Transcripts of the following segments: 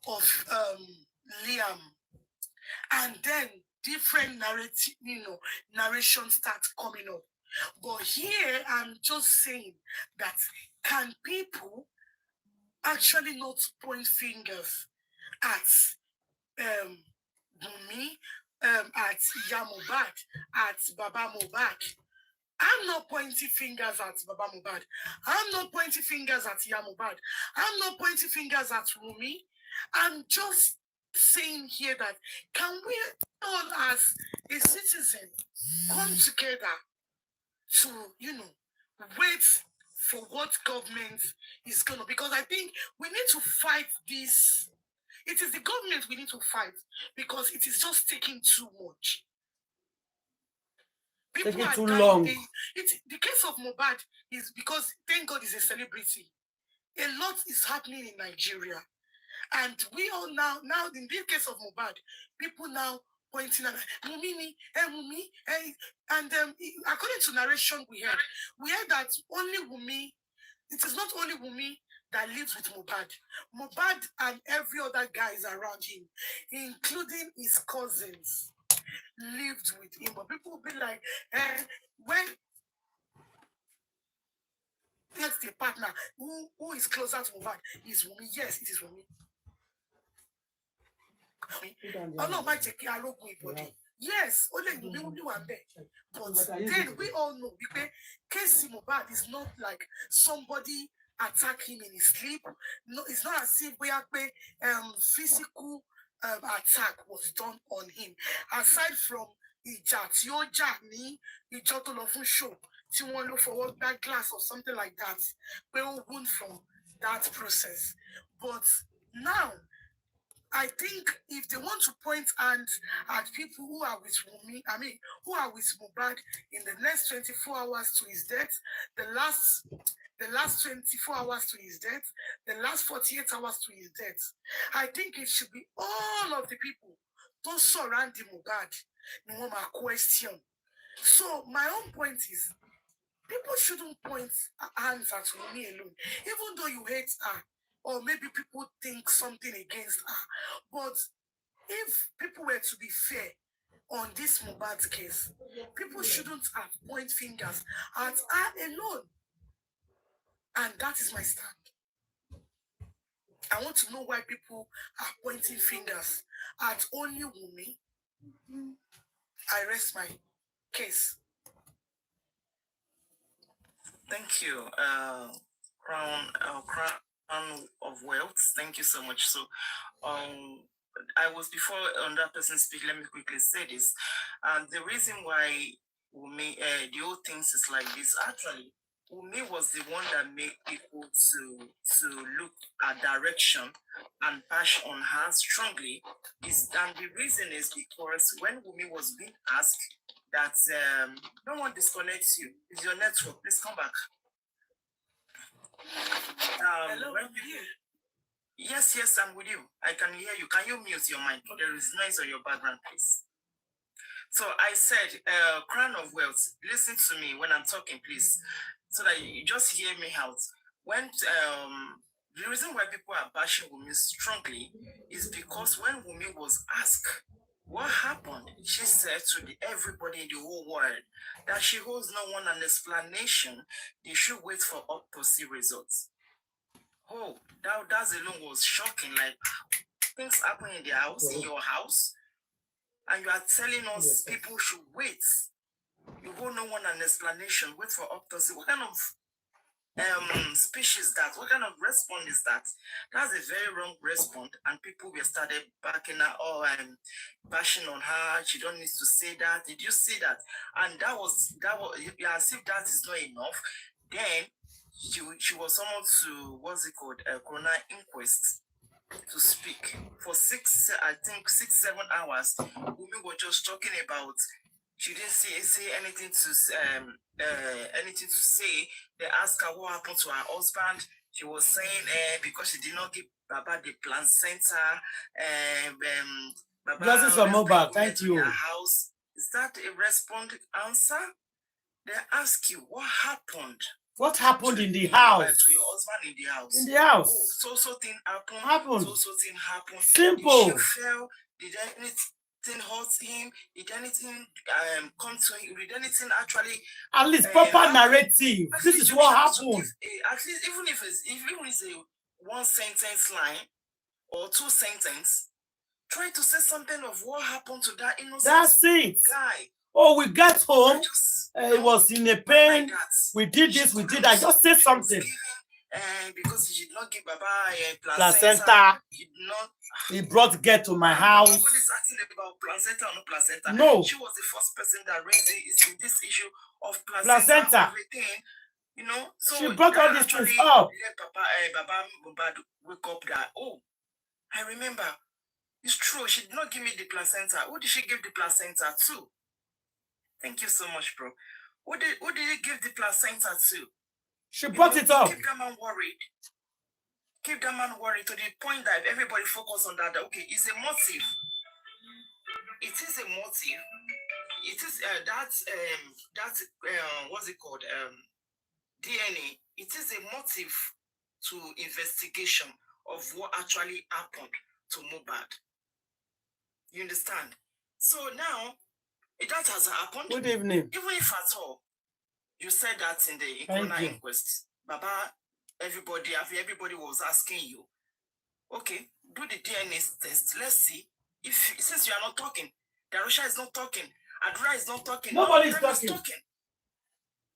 of Liam, and then different narrative, narration starts coming up. But here I'm just saying that can people actually not point fingers at Wumi, at Mohbad, at Baba Mohbad? I'm not pointing fingers at Baba Mohbad. I'm not pointing fingers at Mohbad. I'm not pointing fingers at Wumi. I'm just saying here that can we all as a citizen come together to, wait for what government is going to, because I think we need to fight this. It is the government we need to fight because it is just taking too much. People taking are too dying. long. The case of Mohbad is because, thank God, he's a celebrity. A lot is happening in Nigeria. And we all now in this case of Mohbad, people now pointing at Wumi, and according to narration we heard that only Wumi, it is not only Wumi that lives with Mohbad. Mohbad and every other guys around him, including his cousins, lived with him. But people will be like, when that's the partner who is closer to Mohbad is Wumi. Yes, it is Wumi. Yes, only Wumi one day. But then we all know because Case Mohbad is not like somebody attack him in his sleep. No, it's not as if we have physical attack was done on him. Aside from ìjà tí ó jà ní ìjọ tó lọ fún show tí wọ́n lò for that glass or something like that, we all wound from that process. But now, I think if they want to point hands at people who are with Wumi, who are with Mohbad in the next 24 hours to his death, the last 24 hours to his death, the last 48 hours to his death, I think it should be all of the people who surround the Mohbad. No one question. So my own point is, people shouldn't point hands at Wumi alone, even though you hate her, or maybe people think something against her. But if people were to be fair on this Mohbad case, people shouldn't have point fingers at her alone. And that is my stand. I want to know why people are pointing fingers at only Wumi. I rest my case. Thank you, Crown of Wealth. Thank you so much. So, I was before on that person speak. Let me quickly say this. The reason why Wumi, the whole things is like this. Actually, Wumi was the one that made people to look at direction and bash on her strongly. And the reason is because when Wumi was being asked that no one disconnects you, it's your network, please come back. Hello, I'm here. Yes, I'm with you. I can hear you. Can you mute your mic? There is noise on your background, please. So I said, Crown of Wealth, listen to me when I'm talking, please, so that you just hear me out. When the reason why people are bashing Wumi strongly is because when Wumi was asked what happened, she said to everybody in the whole world that she owes no one an explanation. They should wait for autopsy results. Oh, that alone was shocking. Like, things happen in the house, in your house, and you are telling us people should wait. You owe no one an explanation. Wait for autopsy. What kind of speech is that? What kind of response is that? That's a very wrong response, and people were started backing her and bashing on her. She don't need to say that. Did you see that? And that was as if that is not enough. Then she was summoned to what's it called, a coroner inquest to speak for 7 hours. Wumi was just talking about. She didn't say anything to say. They asked her what happened to her husband. She was saying because she did not give Baba the placenta. Justice for Mohbad, thank you. House. Is that a responded answer? They ask you what happened. What happened in the house? To your husband in the house. In the house. Oh, so thing happened. Happened. So thing happened. Simple. Did she fail? Did anything hurt him? Did anything come to him? Did anything actually? At least proper narrative. This is what happened. At least even if it's a one sentence line or two sentence, try to say something of what happened to that innocent guy. Oh, we got home. It was in a pain. Like we did this, we did that. Just say something. Because he did not give Baba a placenta. He brought girl to my house. Nobody's asking about placenta or no placenta. No. She was the first person that raised it in this issue of placenta. Everything, you know. So she brought all these things up. Let Baba Mohbad wake up that, oh, I remember. It's true. She did not give me the placenta. Who did she give the placenta to? Thank you so much, bro. Who did he give the placenta to? She brought it up. Keep that man worried. Keep that man worried to the point that everybody focus on that. Okay, it's a motive. It is a motive. It is what's it called? DNA. It is a motive to investigation of what actually happened to Mohbad. You understand? So now, that has happened. Good evening. Even if at all, you said that in the coroner inquest, Baba, everybody was asking you, okay, do the DNA test. Let's see. If since you are not talking, 𝗵𝘃 is not talking, 𝗵𝘃 is not talking. Nobody is talking.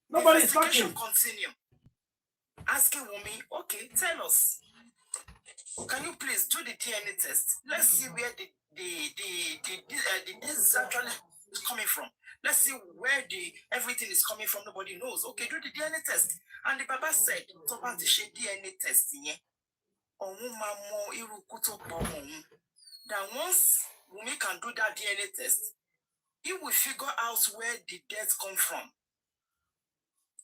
Nobody is talking. Continue. Asking Wumi, okay, tell us. Can you please do the DNA test? Let's see where this is actually coming from. Let's see where everything is coming from. Nobody knows. Okay, do the DNA test. And the Baba said, "Toba ti she DNA test yen. That once Wumi can do that DNA test, he will figure out where the death come from."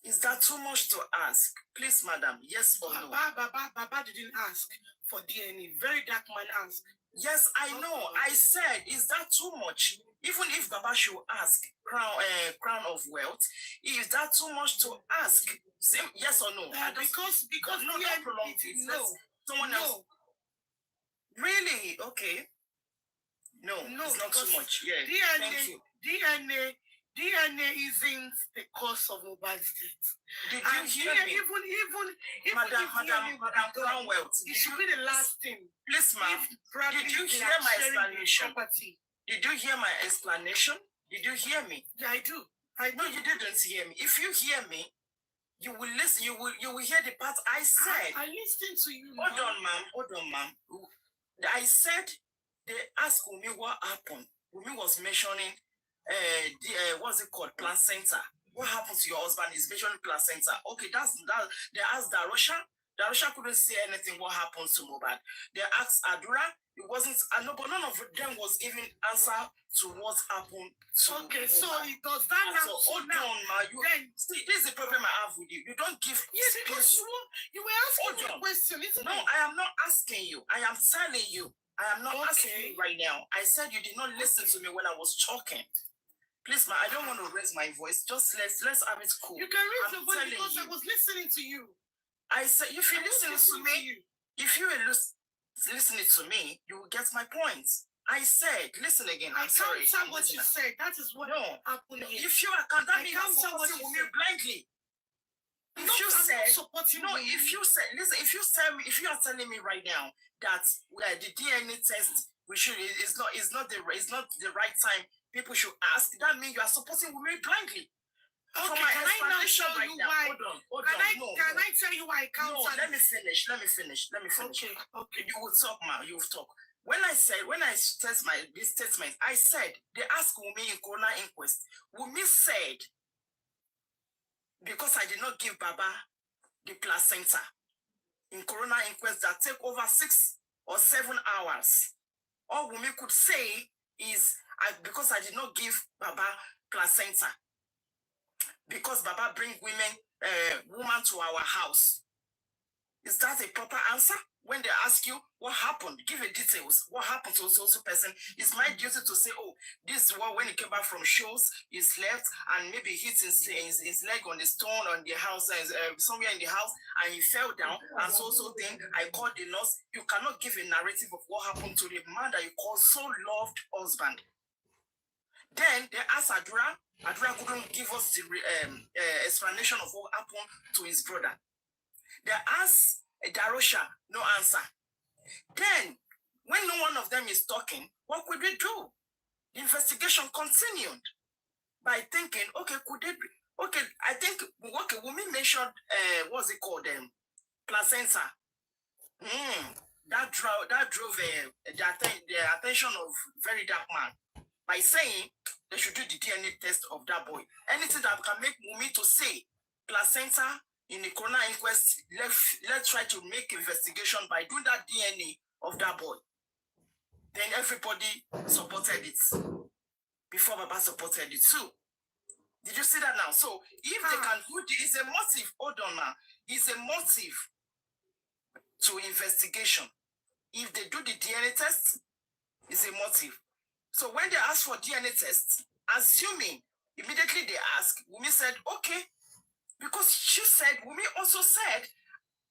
Is that too much to ask? Please, madam, yes or no? Baba didn't ask for DNA. Very dark man asked. Yes, I know. I said, is that too much? Even if Baba should ask crown of wealth, is that too much to ask? Same, yes or no? Because no, don't prolong it. No. Someone else. Really? Okay. No, it's not too much. Yeah. Thank you. DNA isn't the cause of Mohbad's death. Did you hear me? Even Madam Crown Wealth. It should be the last thing. Please, ma'am. Did you hear my explanation? Did you hear my explanation? Did you hear me? Yeah, I do. No, you didn't hear me. If you hear me, you will listen. You will hear the part I said. I listened to you. Hold on, ma'am. I said they asked Wumi what happened. Wumi was mentioning what's it called? Placenta. What happened to your husband? He's mentioning placenta. Okay, that's that. They asked 𝗵𝘃. 𝗵𝘃 couldn't say anything. What happened to Mohbad? They asked Adura. It wasn't. No, but none of them was giving answer to what happened to okay, Mohbad. so it does that now. So hold on, ma. See, this is the problem I have with you. You don't give. Yes, because you were asking me a question, isn't it? No, I am not asking you. I am telling you. I am not asking you right now. I said you did not listen to me when I was talking. Please, ma, I don't want to raise my voice. Just let's have it cool. You can raise your voice because I was listening to you. I said, if you listen to me, if you were listening to me, you will get my point. I said, listen again. I'm sorry. I can't tell what you said. That is what happened here. If you are condemning me supporting Wumi blindly, if you are telling me right now that the DNA test is not the right time. People should ask. That means you are supporting Wumi blindly. Okay, can I now show you why? Hold on. Can I tell you why I can't? No, let me finish. Okay. You will talk, ma. You will talk. When I test this statement, I said they asked Wumi in coroner inquest. Wumi said, because I did not give Baba the placenta in coroner inquest that take over 6 or 7 hours, all Wumi could say is because I did not give Baba placenta, because Baba bring woman to our house. Is that a proper answer? When they ask you what happened, give a details. What happened to so person? It's my duty to say, oh, this is what when he came back from shows, he slept and maybe hit his leg on the stone on the house, somewhere in the house, and he fell down. And so thing, I called the nurse. You cannot give a narrative of what happened to the man that you call so loved husband. Then they asked Adura. Adura couldn't give us the explanation of what happened to his brother. They asked Darosha, no answer. Then, when no one of them is talking, what could we do? The investigation continued by thinking, okay, could it be? Okay, I think, okay, Wumi mentioned, what's it called, placenta. That drove the attention of very dark man by saying they should do the DNA test of that boy. Anything that can make Wumi to say placenta in the coroner inquest, let's try to make investigation by doing that DNA of that boy. Then everybody supported it. Before Baba supported it too. Did you see that now? So if they can do this, it's a motive. Hold on now. It's a motive to investigation. If they do the DNA test, it's a motive. So when they ask for DNA test, assuming immediately they ask, Wumi said, okay. Because she said, Wumi also said,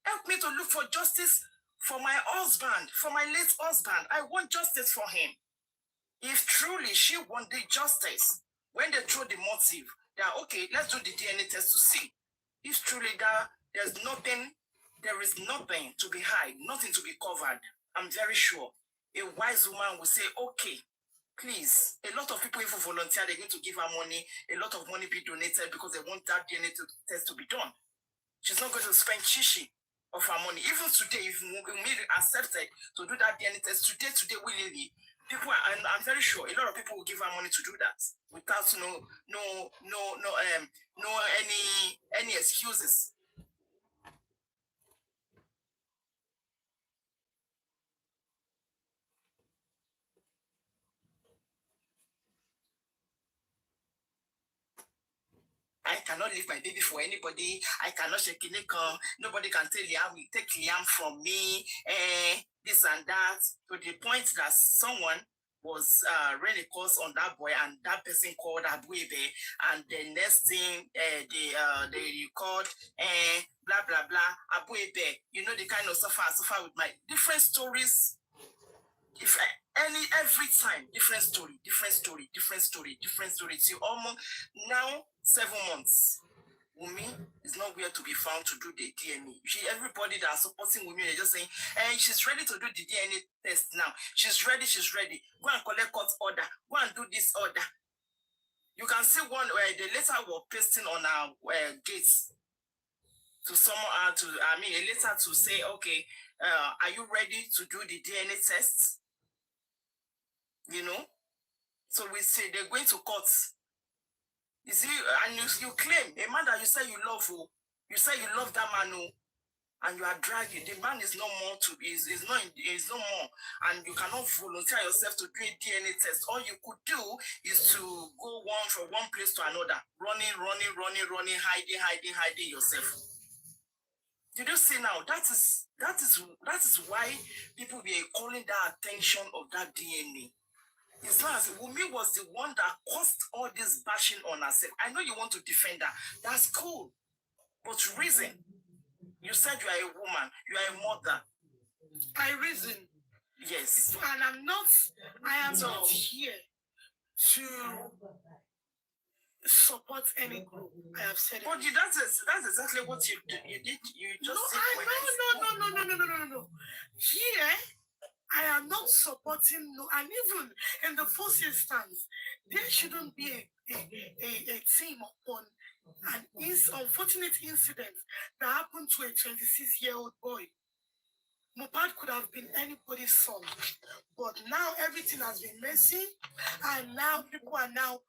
help me to look for justice for my husband, for my late husband. I want justice for him. If truly she wanted justice, when they throw the motive, that okay, let's do the DNA test to see. If truly there is nothing to be hid, nothing to be covered, I'm very sure a wise woman will say, okay, please, a lot of people even volunteer, they're going to give her money, a lot of money be donated because they want that DNA test to be done. She's not going to spend 𝗙𝗕 of her money. Even today, if Wumi accepted to do that DNA test, today willingly, people are, and I'm very sure a lot of people will give her money to do that without any excuses. I cannot leave my baby for anybody. I cannot shake it. Nobody can tell Liam, take Liam from me. This and that. To the point that someone was running a course on that boy, and that person called 𝗵𝘃𝗏, and the next thing they called blah blah blah 𝗵𝘃𝗏. You know the kind of stuff I suffer with my different stories. If every time different story. Till almost now 7 months. Wumi is nowhere to be found to do the DNA. Everybody that are supporting Wumi, they're just saying, she's ready to do the DNA test now. She's ready. Go and collect court order. Go and do this order. You can see one where the letter were pasting on our gates to someone a letter to say, okay, are you ready to do the DNA test? You know? So we say they're going to court. You see, and you claim a man that you say you love, you say you love that man, and you are dragging. The man is no more is no more, and you cannot volunteer yourself to do a DNA test. All you could do is to go from one place to another, running, hiding yourself. Did you see now? That is why people were calling that attention of that DNA. It's not as if Wumi was the one that caused all this bashing on herself. I know you want to defend her. That's cool. But reason. You said you are a woman. You are a mother. I reason. Yes. And I am not here to support any group. I have said it. But that's exactly what you did. You just No. Here, I am not supporting, and even in the first instance, there shouldn't be a team upon an unfortunate incident that happened to a 26-year-old boy. Mohbad could have been anybody's son, but now everything has been messy, and now people are now,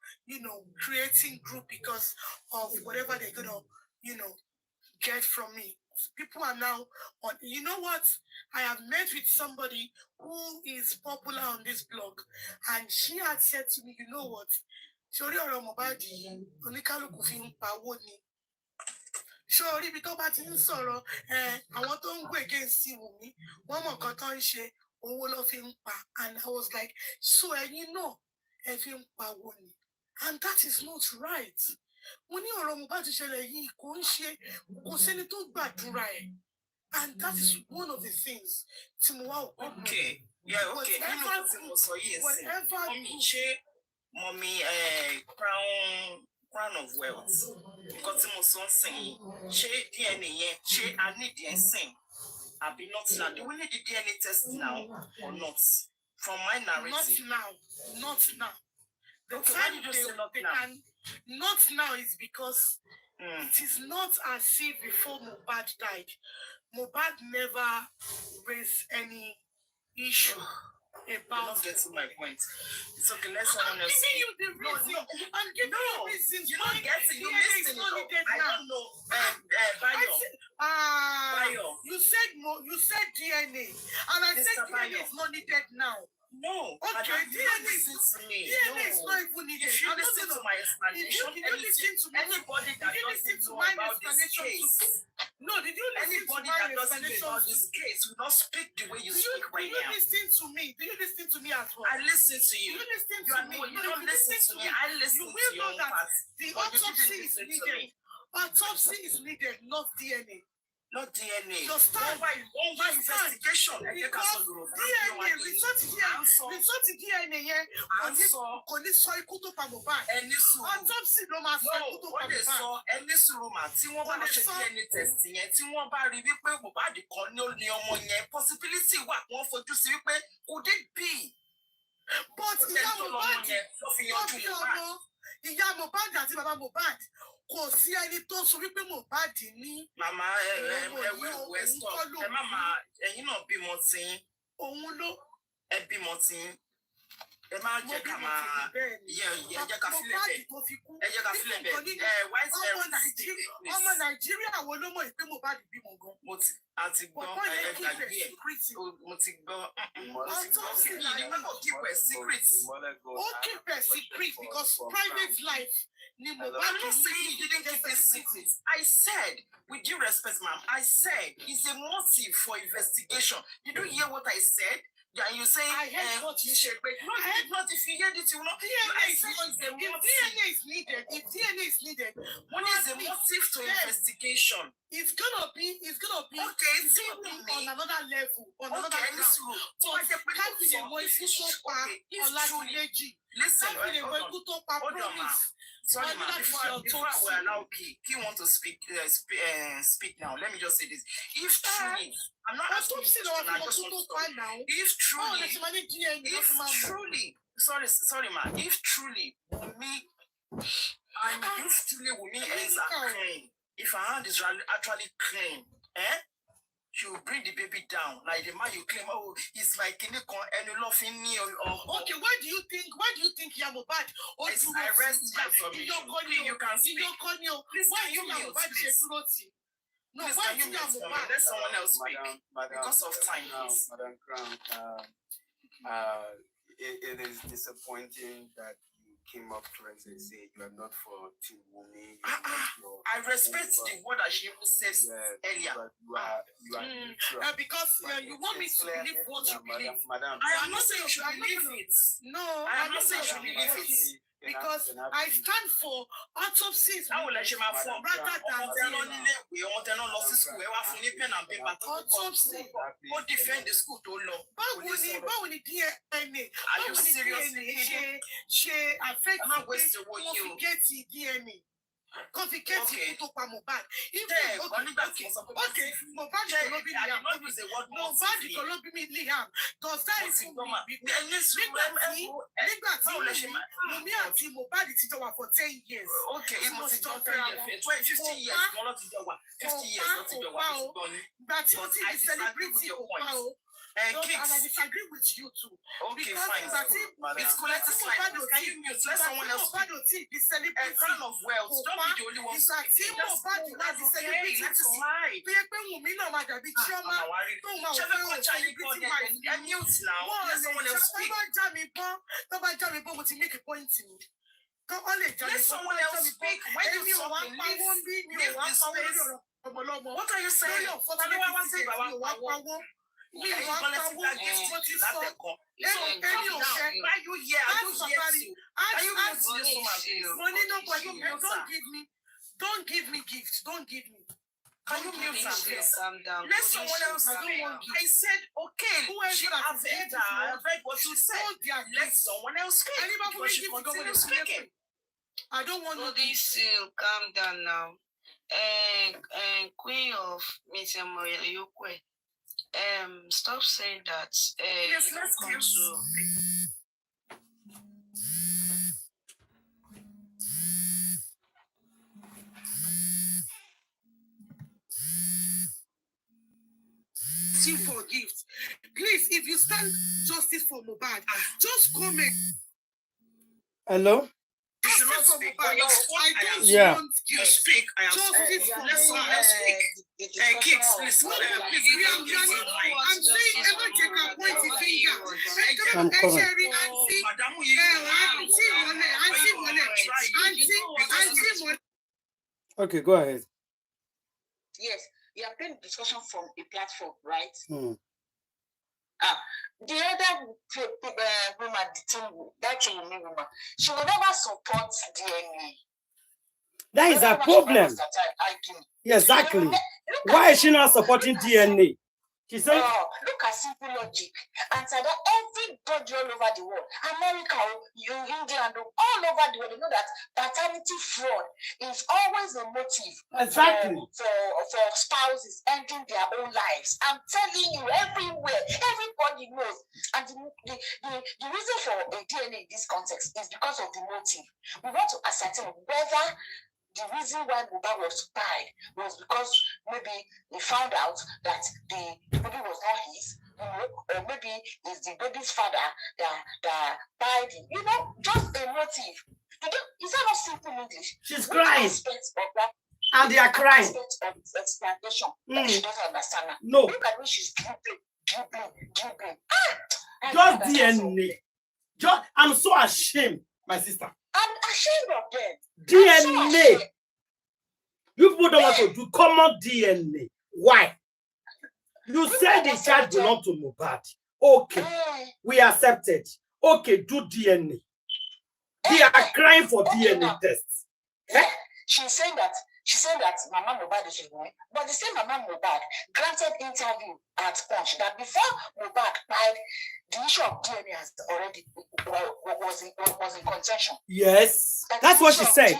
creating group because of whatever they're gonna, get from me. People are now on. You know what? I have met with somebody who is popular on this blog, and she had said to me, you know what? Sure, because bá ti ń sọ̀rọ̀ àwọn tó ń gbé against Wumi, wọ́n mọ̀ nǹkan tó ń ṣe, owó ló fi ń pa. And I was like, so ẹ̀yin náà ẹ fi ń pa owó ni. And that is not right. Mo ní ọ̀rọ̀ Mohbad ti ṣẹlẹ̀ yìí kò ń ṣe kò sẹ́ni tó gbàdúrà ẹ̀. And that is one of the things tí mo wá òkú. Okay, yeah, okay. Nínú tí mo sọ yìí sí, mọ́mí ṣé mọ́mí crown of wealth. Nǹkan tí mo sọ ń sìn yìí, ṣé DNA yẹn, ṣé a need ẹ̀ sìn? Àbí not now? Do we need the DNA test now or not? From my narrative. Not now. The Okay, time why did you say not now? Not now is because it is not as if before Mohbad died, Mohbad never raised any issue about. You're not getting my point. It's okay, let someone else. I'm giving you the reason. I'm giving you reasons. You're not getting. You missing it. I don't know. Bayo. You said DNA, and I said DNA is not needed now. No. Okay, DNA is not even needed. If you listen to my explanation, did you listen to anybody that doesn't know about this case, no, did you listen to my explanation about this case will not speak the way you speak right now. Do you listen to me? Do you listen to me as well? I listen to you. Do you listen to me? You don't listen to me. I listen to your own part. The autopsy is needed. Autopsy is needed, not DNA. Not DNA. Just start by investigation. Because DNA, result to DNA, kò ní sọ ikú tó pa Mohbad. Autopsy ló máa sọ ikú tó pa Mohbad. Ẹni sùúrù mà tí wọ́n bá lọ ṣe DNA test yẹn, tí wọ́n bá rí wípé Mohbad kan ní ọmọ yẹn, possibility wà kí wọ́n fojú sí wípé could it be? But ìyá Mohbad àti bàbá Mohbad kò sí ẹni tó sọ wípé Mohbad ní. Màmá ẹ stop. Ẹ má máa ẹ̀yin náà bímọ tí. Òun ló. Ẹ bímọ tí. Ẹ má jẹ́ ká máa jẹ́ ká fílẹ̀ bẹ́ẹ̀. Ẹ jẹ́ ká fílẹ̀ bẹ́ẹ̀. Ọmọ Nàìjíríà wo ló mọ̀ pé Mohbad bímọ gan? Mo ti gbọ́ ẹgbàgbé ẹ̀. Mo ti gbọ́. Keep a secret. Ó keep a secret because private life. I'm not saying you didn't keep a secret. I said, with due respect, ma'am, I said it's a motive for investigation. You don't hear what I said? Yeah, you say I heard what you said. No, I heard not. If you heard it, you will not. DNA is needed. If DNA is needed, what is the motive to investigation? It's gonna be okay. It's gonna be on another level, on another ground. Listen, hold on, ma. Sorry, ma. Before I allow Key want to speak now. Let me just say this. If truly, I'm not asking you to, I just want to stop. If truly, sorry, ma. If truly, Wumi, and if truly Wumi ends are clean, if her hand is actually clean, she will bring the baby down. Like the man you claim, oh, it's my kinikon and you love him. Okay, why do you think Mohbad? I rest my submission. You can speak. Why you Mohbad? No, why you Mohbad? Let someone else speak. Because of time, please. Madam Crown, it is disappointing that you came up to us and say you are not for Team Wumi. I respect the word that she says earlier. But you are neutral. Because you want me to believe what you believe. Madam, I am not saying you should believe it. No, I am not saying you should believe it. Because I stand for autopsies rather than autopsy. Who defend the school to law? Báwo ni DNA? Are you serious? Ṣe affect I'm not wasting what you get DNA. Confiscate to pa Mohbad. Okay, Mohbad kò ló bí mi Liam. Does that even mean nígbà tí Wumi àti Mohbad ti jọ wà for 10 years? Okay, it must have been 50 years. 50 years. Ìgbà tí ó ti di celebrity ọ̀pá o. And I disagree with you too. Okay, fine. It's collective slide. Can you mute? Let someone else speak. A crown of wealth. Don't be the only one speaking. Just let it slide. And mute now. Let someone else speak. Tó bá já mi bọ́, mo ti make a point to me. Let someone else speak. When you talk, leave the space. What are you saying? Don't give me gifts. Don't give me. Can you mute her, please? Calm down. Let someone else speak. I said, okay, I've heard what you said. Let someone else speak. Because she continues speaking. I don't want to be still. Calm down now. Queen of 𝗵𝘃𝗆 stop saying that. Yes, let's come to. For gifts. Please, if you stand justice for Mohbad, just comment. Hello? Justice for Mohbad. I don't want you speak. I am justice for let someone else speak. Kids, listen. Please, I'm saying 𝗵𝘃𝗆𝗢𝗢 point the finger. I'm coming. Okay, go ahead. Yes, you are playing discussion from a platform, right? Hmm. The other woman, the team, that Wumi woman, she will never support DNA. That is a problem. Yeah, exactly. Why is she not supporting DNA? She said, look at simple logic. And so that everybody all over the world, America, England, all over the world, they know that paternity fraud is always a motive for spouses ending their own lives. I'm telling you, everywhere, everybody knows. And the reason for a DNA in this context is because of the motive. We want to ascertain whether the reason why Mohbad was died was because maybe he found out that the baby was not his, or maybe it's the baby's father that died him. Just a motive. Is that not simple English? She's crying. And they are crying. Explanation. She doesn't understand now. No. Look at me, she's dribbling. Just DNA. I'm so ashamed, my sister. I'm ashamed of them. DNA. You people don't want to do common DNA. Why? You said the child belonged to Mohbad. Okay. We accepted. Okay, do DNA. They are crying for DNA tests. She's saying that Mama Mohbad is Wumi, but the same Mama Mohbad granted interview at Punch that before Mohbad died, the issue of DNA has already was in contention. Yes, that's what she said.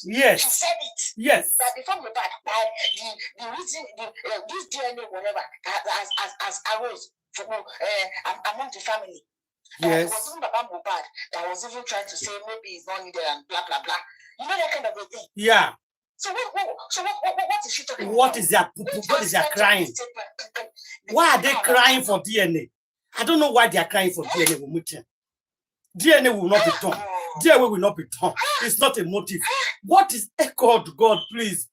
Yes, she said it. Yes, that before Mohbad died, the reason this DNA whatever has arose among the family. Yes, it was even Baba Mohbad that was even trying to say maybe he's not needed and blah blah blah. You know that kind of a thing. Yeah. So what is she talking about? What is their crying? Why are they crying for DNA? I don't know why they are crying for DNA. DNA will not be done. DNA will not be done. It's not a motive. What is God? God, please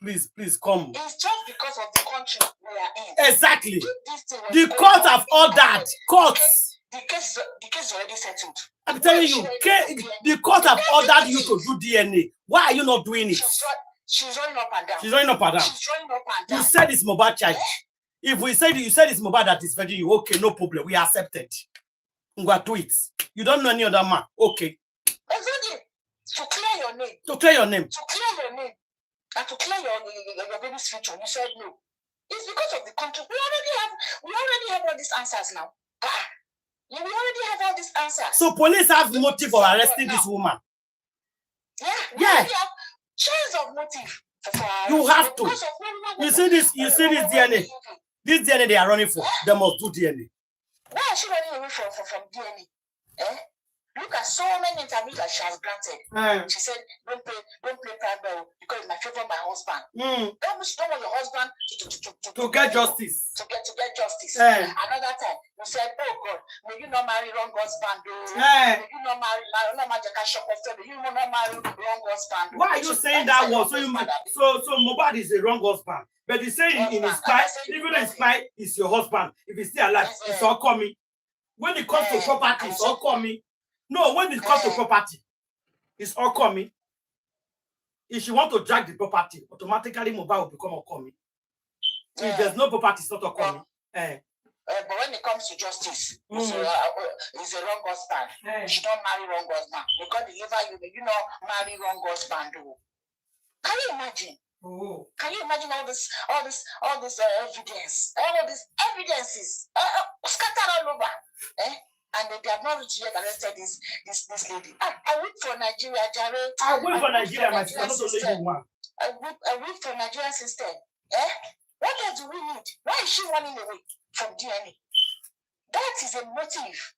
come. It's just because of the country we are in. Exactly. The courts have ordered. Courts. The case is already settled. I'm telling you, the court have ordered you to do DNA. Why are you not doing it? She's running up and down. She's running up and down. She's running up and down. You said it's Mohbad child. If you said it's Mohbad that is fetching you, okay, no problem. We accept it. We go do it. You don't know any other man. Okay. Exactly. To clear your name. To clear your name. To clear your name. And to clear your baby's future. You said no. It's because of the country. We already have all these answers now. We already have all these answers. So police have motive for arresting this woman. Yeah. We already have chance of motive. You have to. You see this DNA. This DNA they are running for. They must do DNA. Why is she running away from DNA? Look at so many interviews that she has granted. She said, don't play primary because my favorite my husband. Don't want your husband to get justice. To get justice. Another time, you said, oh God, may you not marry wrong husband. May you not marry 𝗵𝘃𝗆𝗀𝗆𝗍. May you not marry wrong husband. Why are you saying that one? So Mohbad is a wrong husband. But he's saying in his 𝘵𝗆, even his 𝘵𝗆 is your husband. If he's still alive, it's all coming. When it comes to property, it's all coming. No, when it comes to property, It's 𝗁𝗁𝗲. If she want to drag the property, automatically Mohbad will become 𝗁𝗁𝗲. If there's no property, it's not 𝗁𝗁𝗲. But when it comes to justice, it's a wrong husband. She don't marry wrong husband. Because you know, marry wrong husband. Can you imagine? Oh. Can you imagine all this evidence, all of these evidences scattered all over? And they have not reached yet arrested this lady. I wait for Nigeria, Jare. I wait for Nigeria, my sister, not only you one. I wait for Nigerian system. What else do we need? Why is she running away from DNA? That is a motive.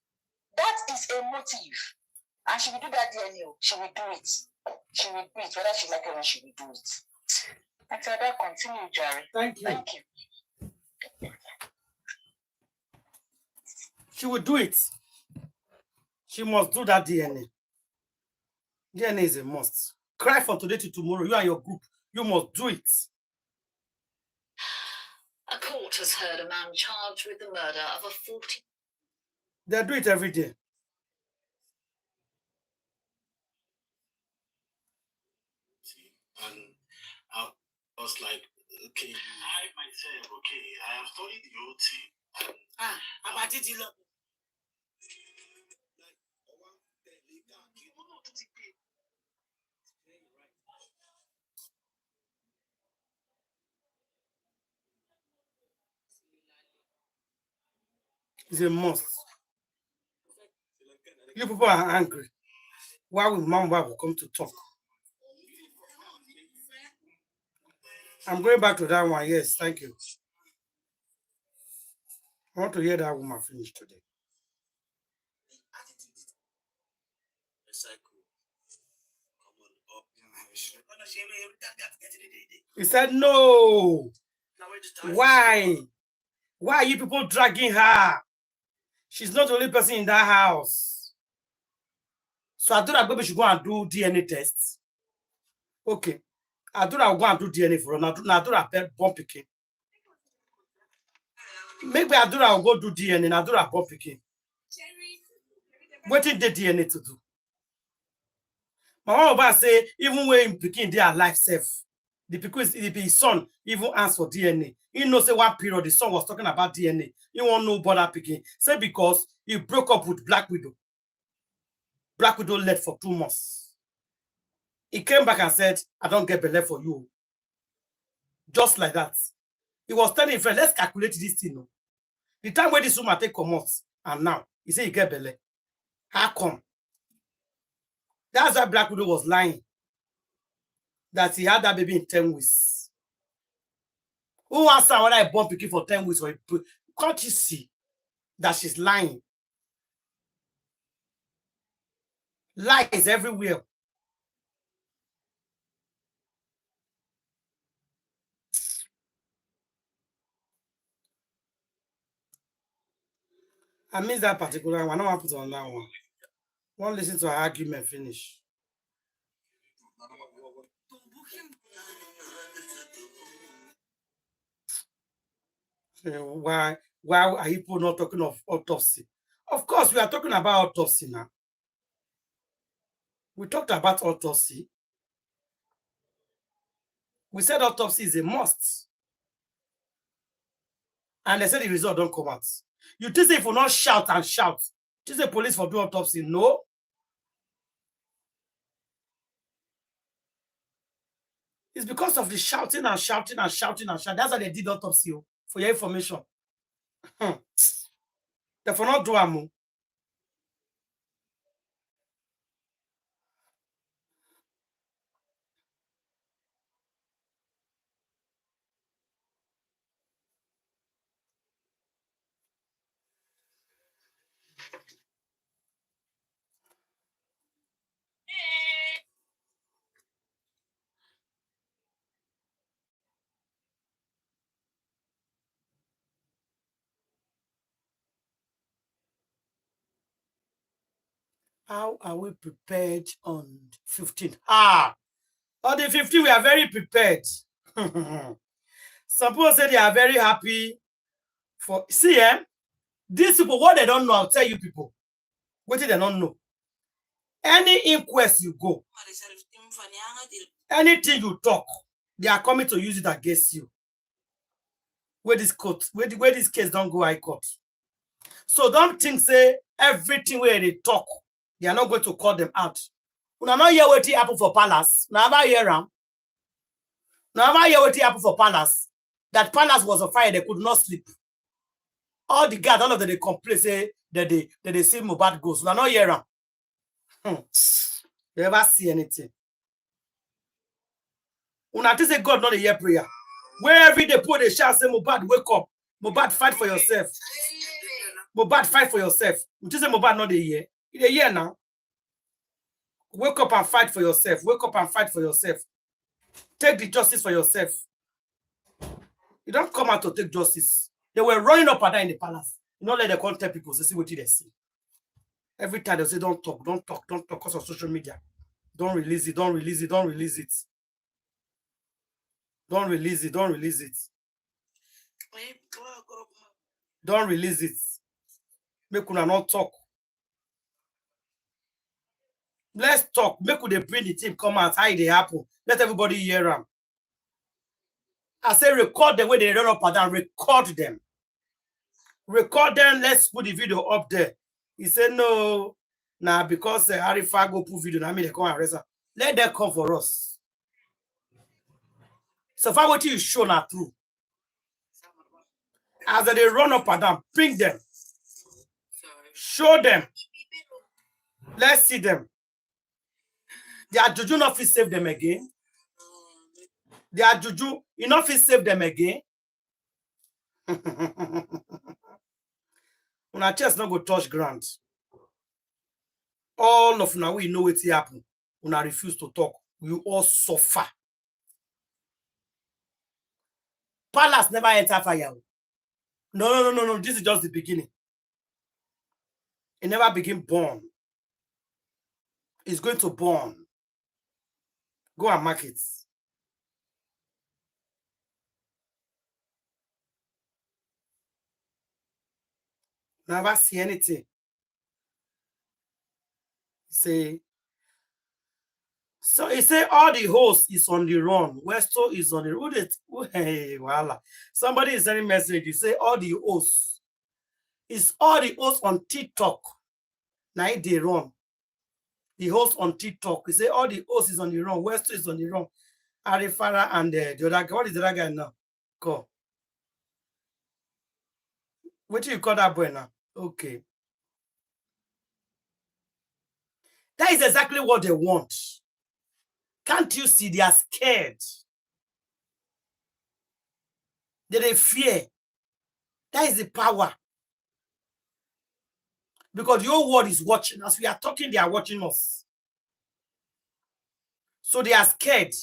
That is a motive. And she will do that DNA. She will do it. She will do it. Whether she like it or not, she will do it. Until that continue, Jerry. Thank you. Thank you. She will do it. She must do that DNA. DNA is a must. Cry from today to tomorrow. You and your group, you must do it. A court has heard a man charged with the murder of a 40. They do it every day. And I was like, okay, I myself, okay, I have studied the whole thing. About it, It's a must. You people are angry. Why will Mohbad come to talk? I'm going back to that one. Yes, thank you. I want to hear that woman finish today. He said, no. Why? Why are you people dragging her? She's not the only person in that house. So I thought that baby should go and do DNA tests. Okay. I thought I'll go and do DNA for her. Now I thought I'll born picking. Maybe I thought I'll go do DNA. Now I thought I'll born picking. What did the DNA to do? My mom about say, even when picking their life safe, because his son even asked for DNA. He knows say one period the son was talking about DNA. He won't know bother picking. Say because he broke up with Black Widow. Black Widow left for 2 months. He came back and said, I don't get belay for you. Just like that. He was telling his friend, let's calculate this thing. No? The time where this woman take come and now he said he get belay. How come? That's why Black Widow was lying. That he had that baby in 10 weeks. Who asked her whether I born picking for 10 weeks? Or can't you see that she's lying? Lies everywhere. I missed that particular one. I don't want to put on that one. One listen to her argument finish. Why are people not talking of autopsy? Of course, we are talking about autopsy now. We talked about autopsy. We said autopsy is a must. And they said the result don't come out. You think if you not shout and shout, just the police for do autopsy? No. It's because of the shouting and shouting and shouting and shouting. That's why they did autopsy, for your information. Therefore, not do amo. How are we prepared on 15th? On the 15th, we are very prepared. Some people say they are very happy for. See, these people, what they don't know, I'll tell you people. What did they don't know? Any inquest you go, anything you talk, they are coming to use it against you. Where this court, where this case don't go high court. So don't think say everything where they talk, they are not going to call them out. Una not hear what happened for Palace. Now ever hear them? Now ever hear what happened for Palace? That Palace was on fire, they could not sleep. All the guards, all of them, they complain say that they see Mohbad ghost. Now not hear them. You ever see anything? Una think say God not a hear prayer. Where every day put a shout say Mohbad wake up. Mohbad fight for yourself. Mohbad fight for yourself. You say Mohbad not a year. It's a year now. Wake up and fight for yourself. Wake up and fight for yourself. Take the justice for yourself. You don't come out to take justice. They were running up and down in the palace. You don't let them come tell people to see what they see. Every time they say don't talk because of social media. Don't release it, don't release it, don't release it. Don't release it, don't release it. Don't release it. Make una not talk. Let's talk. Make they bring the team come out. How they happen. Let everybody hear them. I say record them when they run up and down. Record them. Record them. Let's put the video up there. He said no. Nah, because 𝗵𝘃𝗧𝗏 go put video. I mean they come and arrest her. Let them come for us. So far what you show not true. As they run up and down, bring them. Show them. Let's see them. Their juju not fit save them again. Their juju, you not fit save them again. When our chest not go touch ground. All of now we know what happen. When I refuse to talk, we all suffer. Palace never enter fire. No. This is just the beginning. It never begin born. It's going to burn. Go and mark it. Never see anything. Say. So he say all the hosts is on the run. Westo is on the run. Hey, voila. Somebody is sending message. You say all the hosts. It's all the hosts on TikTok. Now they run. The host on TikTok. He say all the hosts is on the run. Westo is on the run. Arifara and the other guy. What is the other guy now? Call. What do you call that boy now? Okay. That is exactly what they want. Can't you see they are scared? They fear. That is the power. Because the whole world is watching. As we are talking, they are watching us. So they are scared.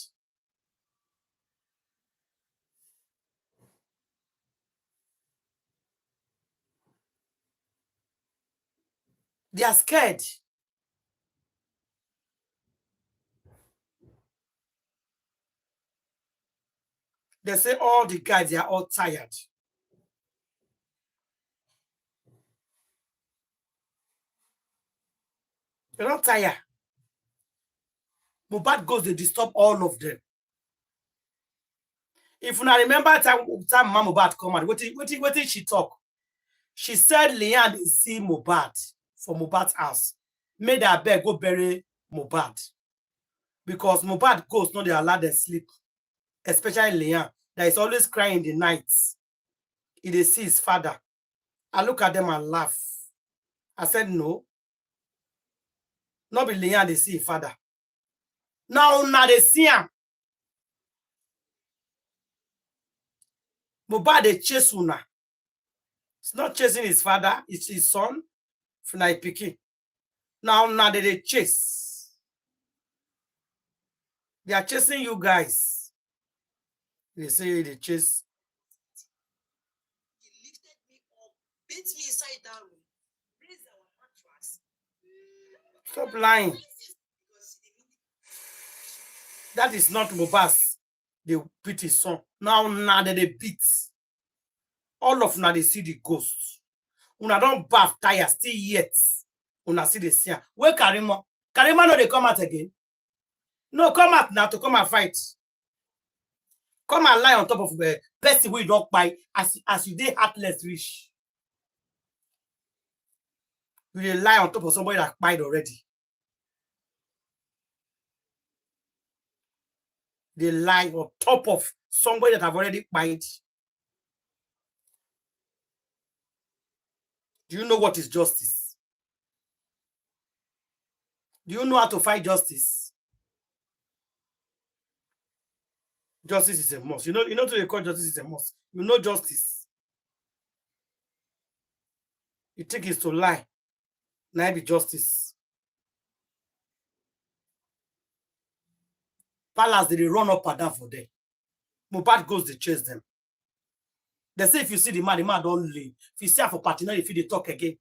They are scared. They say all the guys, they are all tired. They're not tired. Mohbad goes, they disturb all of them. If you not remember time Mohbad come out, what did she talk? She said Leanne is see Mohbad for Mohbad's house. Made her beg go bury Mohbad. Because Mohbad goes, no, they allow them sleep. Especially Leanne, that is always crying in the nights. He see his father. I look at them and laugh. I said, no. Not be Leanne, they see his father. Now they see him. Mohbad, they chase una. It's not chasing his father, it's his son. Now they chase. They are chasing you guys. They say they chase. He lifted me up, beat me inside that room, raised our mattress. Stop lying. That is not Mohbad's. They beat his son. Now they beat. All of now they see the ghosts. Una don't bath tire still yet. Una see the scene. Where Karimo Karima know they come out again. No, come out now to come and fight. Come and lie on top of the person we don't buy as you did heartless rich. You will lie on top of somebody that died already. They lie on top of somebody that have already died. Do you know what is justice? Do you know how to fight justice? Justice is a must. You know to the court, justice is a must. You know justice. You think it's to lie. Now be justice. Palace, they run up and down for them. Mohbad goes, they chase them. They say if you see the man don't leave. If you see her for partner, if they talk again.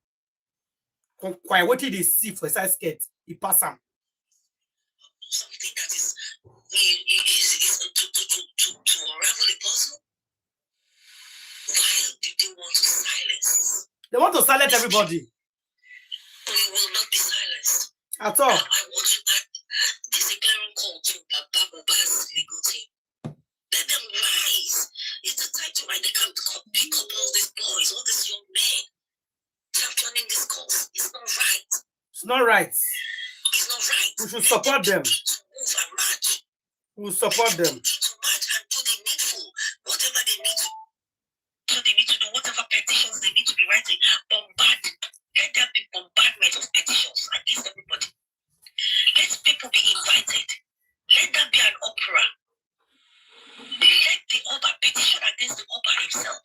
What did they see for his side skirt? He pass him. Something that is to unravel a puzzle. Why did they want to silence? They want to silence everybody. But it will not be silenced. At all. I want to add this a clearing call to Mohbad's legal team. Let them rise. It's the time to write. They can pick up all these boys, all these young men, championing this cause. It's not right. It's not right. It's not right. We should support them. To move and march. We will support them. To march and do the needful, whatever they need to. So they need to do whatever petitions they need to be writing. Bombard. Let there be bombardment of petitions against everybody. Let people be invited. Let there be an opera. Let the Oba petition against the Oba himself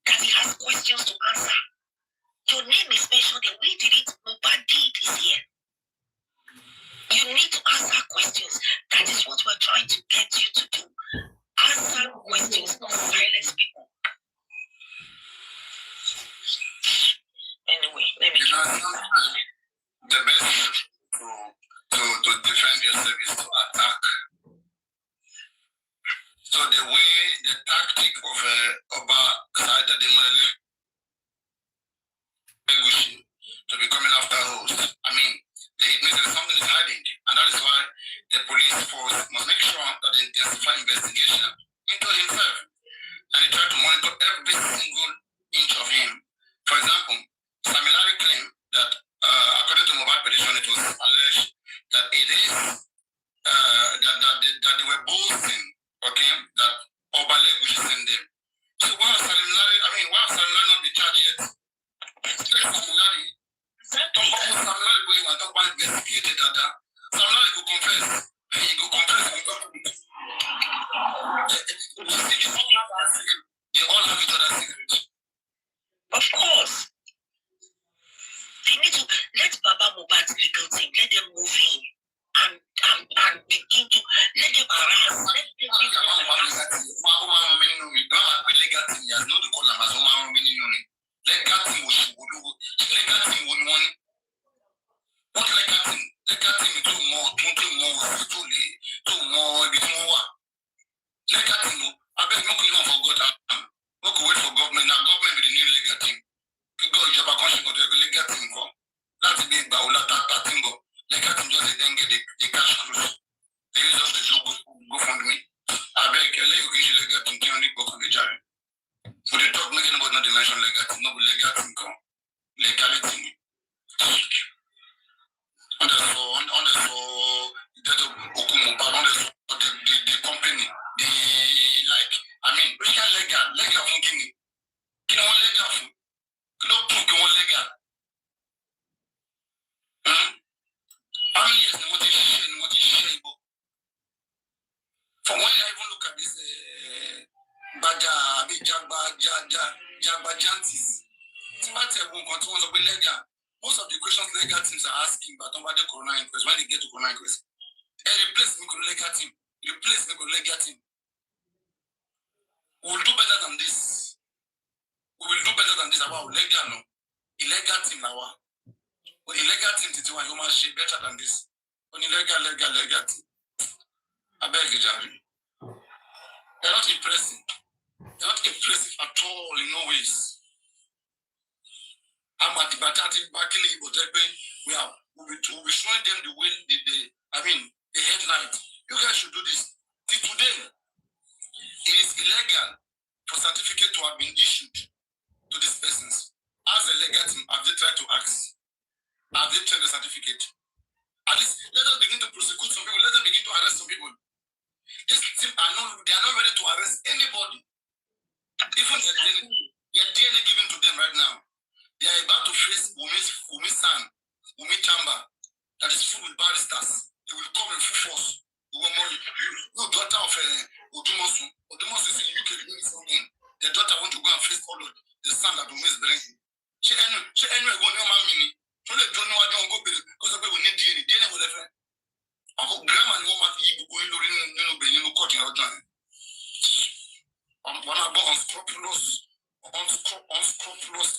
that he has questions to answer. Your name is mentioned and we did it. Mohbad did is here. You need to answer questions. That is what we're trying to get you to do. Answer questions, not silence people. Anyway, let me the best to defend yourself is to attack. So the tactic of Oba Elegishi to be coming after us, I mean, it means that something is hiding, and that is why the police force must make sure that they intensify investigation into himself, and they try to monitor every single inch of him. For example, Samilari claimed that according to Mohbad petition, it was alleged that it is that they were boasting, okay, that Oba Elegishi sent them. So why have Samilari not been charged yet? Samilari going and talk about investigated data. Samilari go confess. He go confess. They all have each other's secrets. Of course. They need to let Baba Mohbad's legal team, let them move in and begin to let them harass. Let them be most of the questions legal teams are asking about the corona inquest, when they get to corona inquest, replace me with legal team. Replace me with legal team. We will do better than this. We will do better than this about legal no. Illegal team now. Illegal team to do a human shape better than this. On legal team. I beg you, Jerry. They're not impressive. They're not impressive at all in no ways. I'm at the Batati backing but we'll be showing them the way I mean, a headlight. You guys should do this. Till today, it is illegal for certificate to have been issued to these persons. As a legal team, have they tried to ask? Have they checked the certificate? At least let us begin to prosecute some people. Let us begin to arrest some people. This team they are not ready to arrest anybody. Even their DNA given to them right now. They are about to face Wumi's son, Wumi Chamba, that is full with barristers. They will come in full force. The daughter of Odumosu. Odumosu is in UK. Their daughter want to go and face all the son that Wumi is bringing. She anyway go near my mini. So they don't know I don't go because we need DNA. DNA will have Uncle Grandma and Mama you go in the court in our joint. One about unscrupulous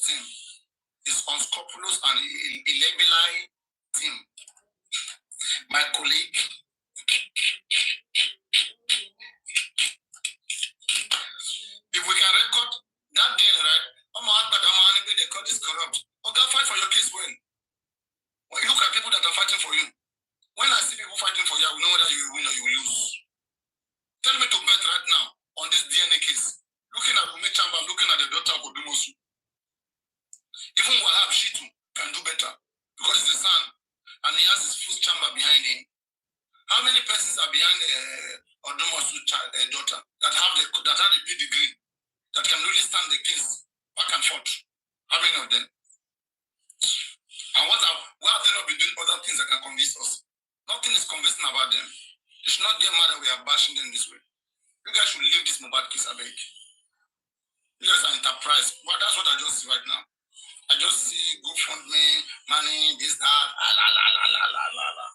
team. It's unscrupulous and illegal team. My colleague. If we can record that DNA, right? The court is corrupt. Okay, fight for your case well. When you look at people that are fighting for you, when I see people fighting for you, I will know whether you will win or you will lose. Tell me to bet right now on this DNA case. Looking at Wumi Chamba, I'm looking at the daughter of Odumosu. Even Wahab Shitu can do better because he's the son and he has his full chamber behind him. How many persons are behind Odumosu's daughter that have the pedigree that can really stand the case back and forth? How many of them? And why have they not been doing other things that can convince us? Nothing is convincing about them. They should not get mad that we are bashing them this way. You guys should leave this Mohbad case, I beg. You guys are enterprise. Well, that's what I just see right now. I just see GoFundMe, money, this, that, la.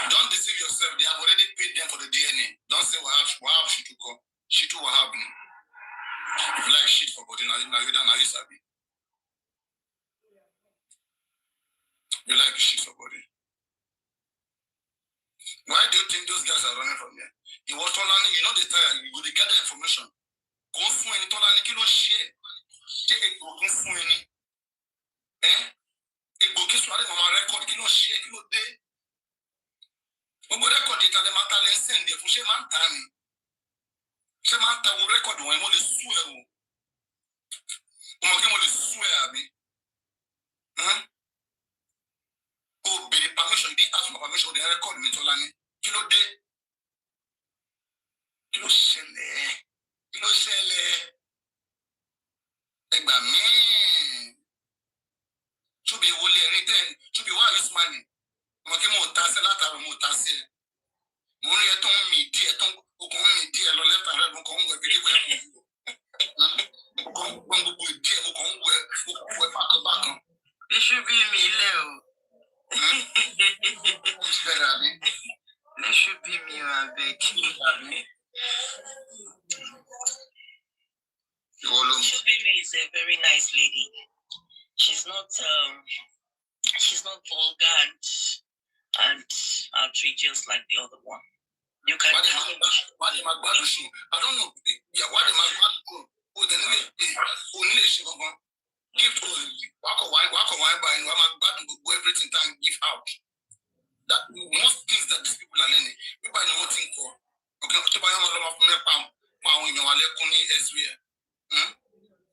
Don't deceive yourself. They have already paid them for the DNA. Don't say Wahab Shitu come. Shitu Wahab. If you like shit for body, now you sabi. You like shit for body. Why do you think those guys are running from there? You want to learn, you know they tire, you go to gather information. Go for any tola ni kilo share. Share a go for any. A go kiss one mama record kilo share kilo day. Ogo record it at the matter let's send there for share man time. Share man time will record when you swear. You swear me. Oh, be the permission, they ask for permission, they record me tola ni. Kilo day. Kilo share. Kilo share. Egba me. To be wole return, to be why use money. Mo ke mo ta se lataro mo ta se. Mo ri eton mi di eton okun mi di e lo left and right mo ko ngwe bi we mo. Ko ngwe bo di mo ko ngwe back. It should be me Leo. It should be me, I beg. Shubimi is a very nice lady. She's not vulgar and outrageous like the other one. You can I don't know. Yeah, why the man go the only she go give to why buy everything time give out. That most things that these people are learning, people are not think for. Okay, to buy a lot of me pound in your lekuni elsewhere.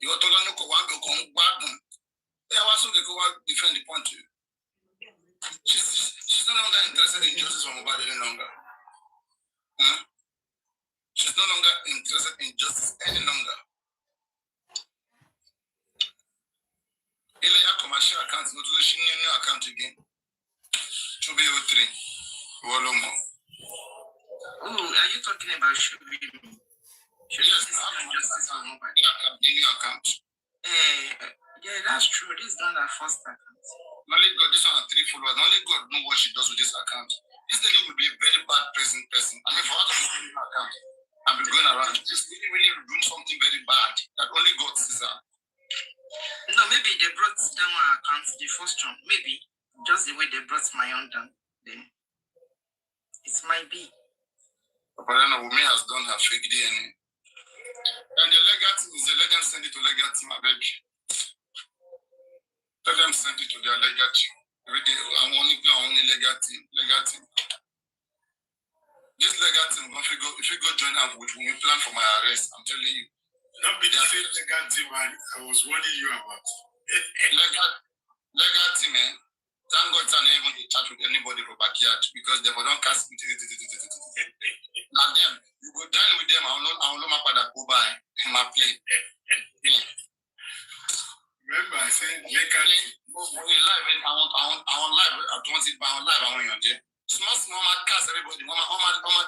You are told no go one go bad. Yeah, also they go defend the point to you. She's no longer interested in justice for Mohbad any longer. She's no longer interested in justice any longer. Ile ya commercial account, go to the new account again. To be with 3. Wolomo. Oh, are you talking about Shubimi? Yes, I'm justice on Mohbad. Yeah, the new account. Yeah, that's true. This is not our first account. Only God, this one has 3 followers. Only God knows what she does with this account. This lady will be a very bad person. I mean, for her to open an account and be going around, this lady really doing something very bad that only God sees her. No, maybe they brought down our account, the first one. Maybe just the way they brought my own down. Then it might be. But then Wumi has done her fake DNA. And the legal team is let them send it to legal team, I beg. Let them send it to their legal team. any legal team. This legal team, if you go join up with Wumi plan for my arrest, I'm telling you. Don't be the same legal team I was warning you about. legal team, man. Thank God I'm not even in touch with anybody from backyard because they don't cast me. And then you go dine with them, I'll know my father go by in my plane. Remember, I said legal team. When you live, I want live. I want it by live. I want you there. Small cast everybody. Mama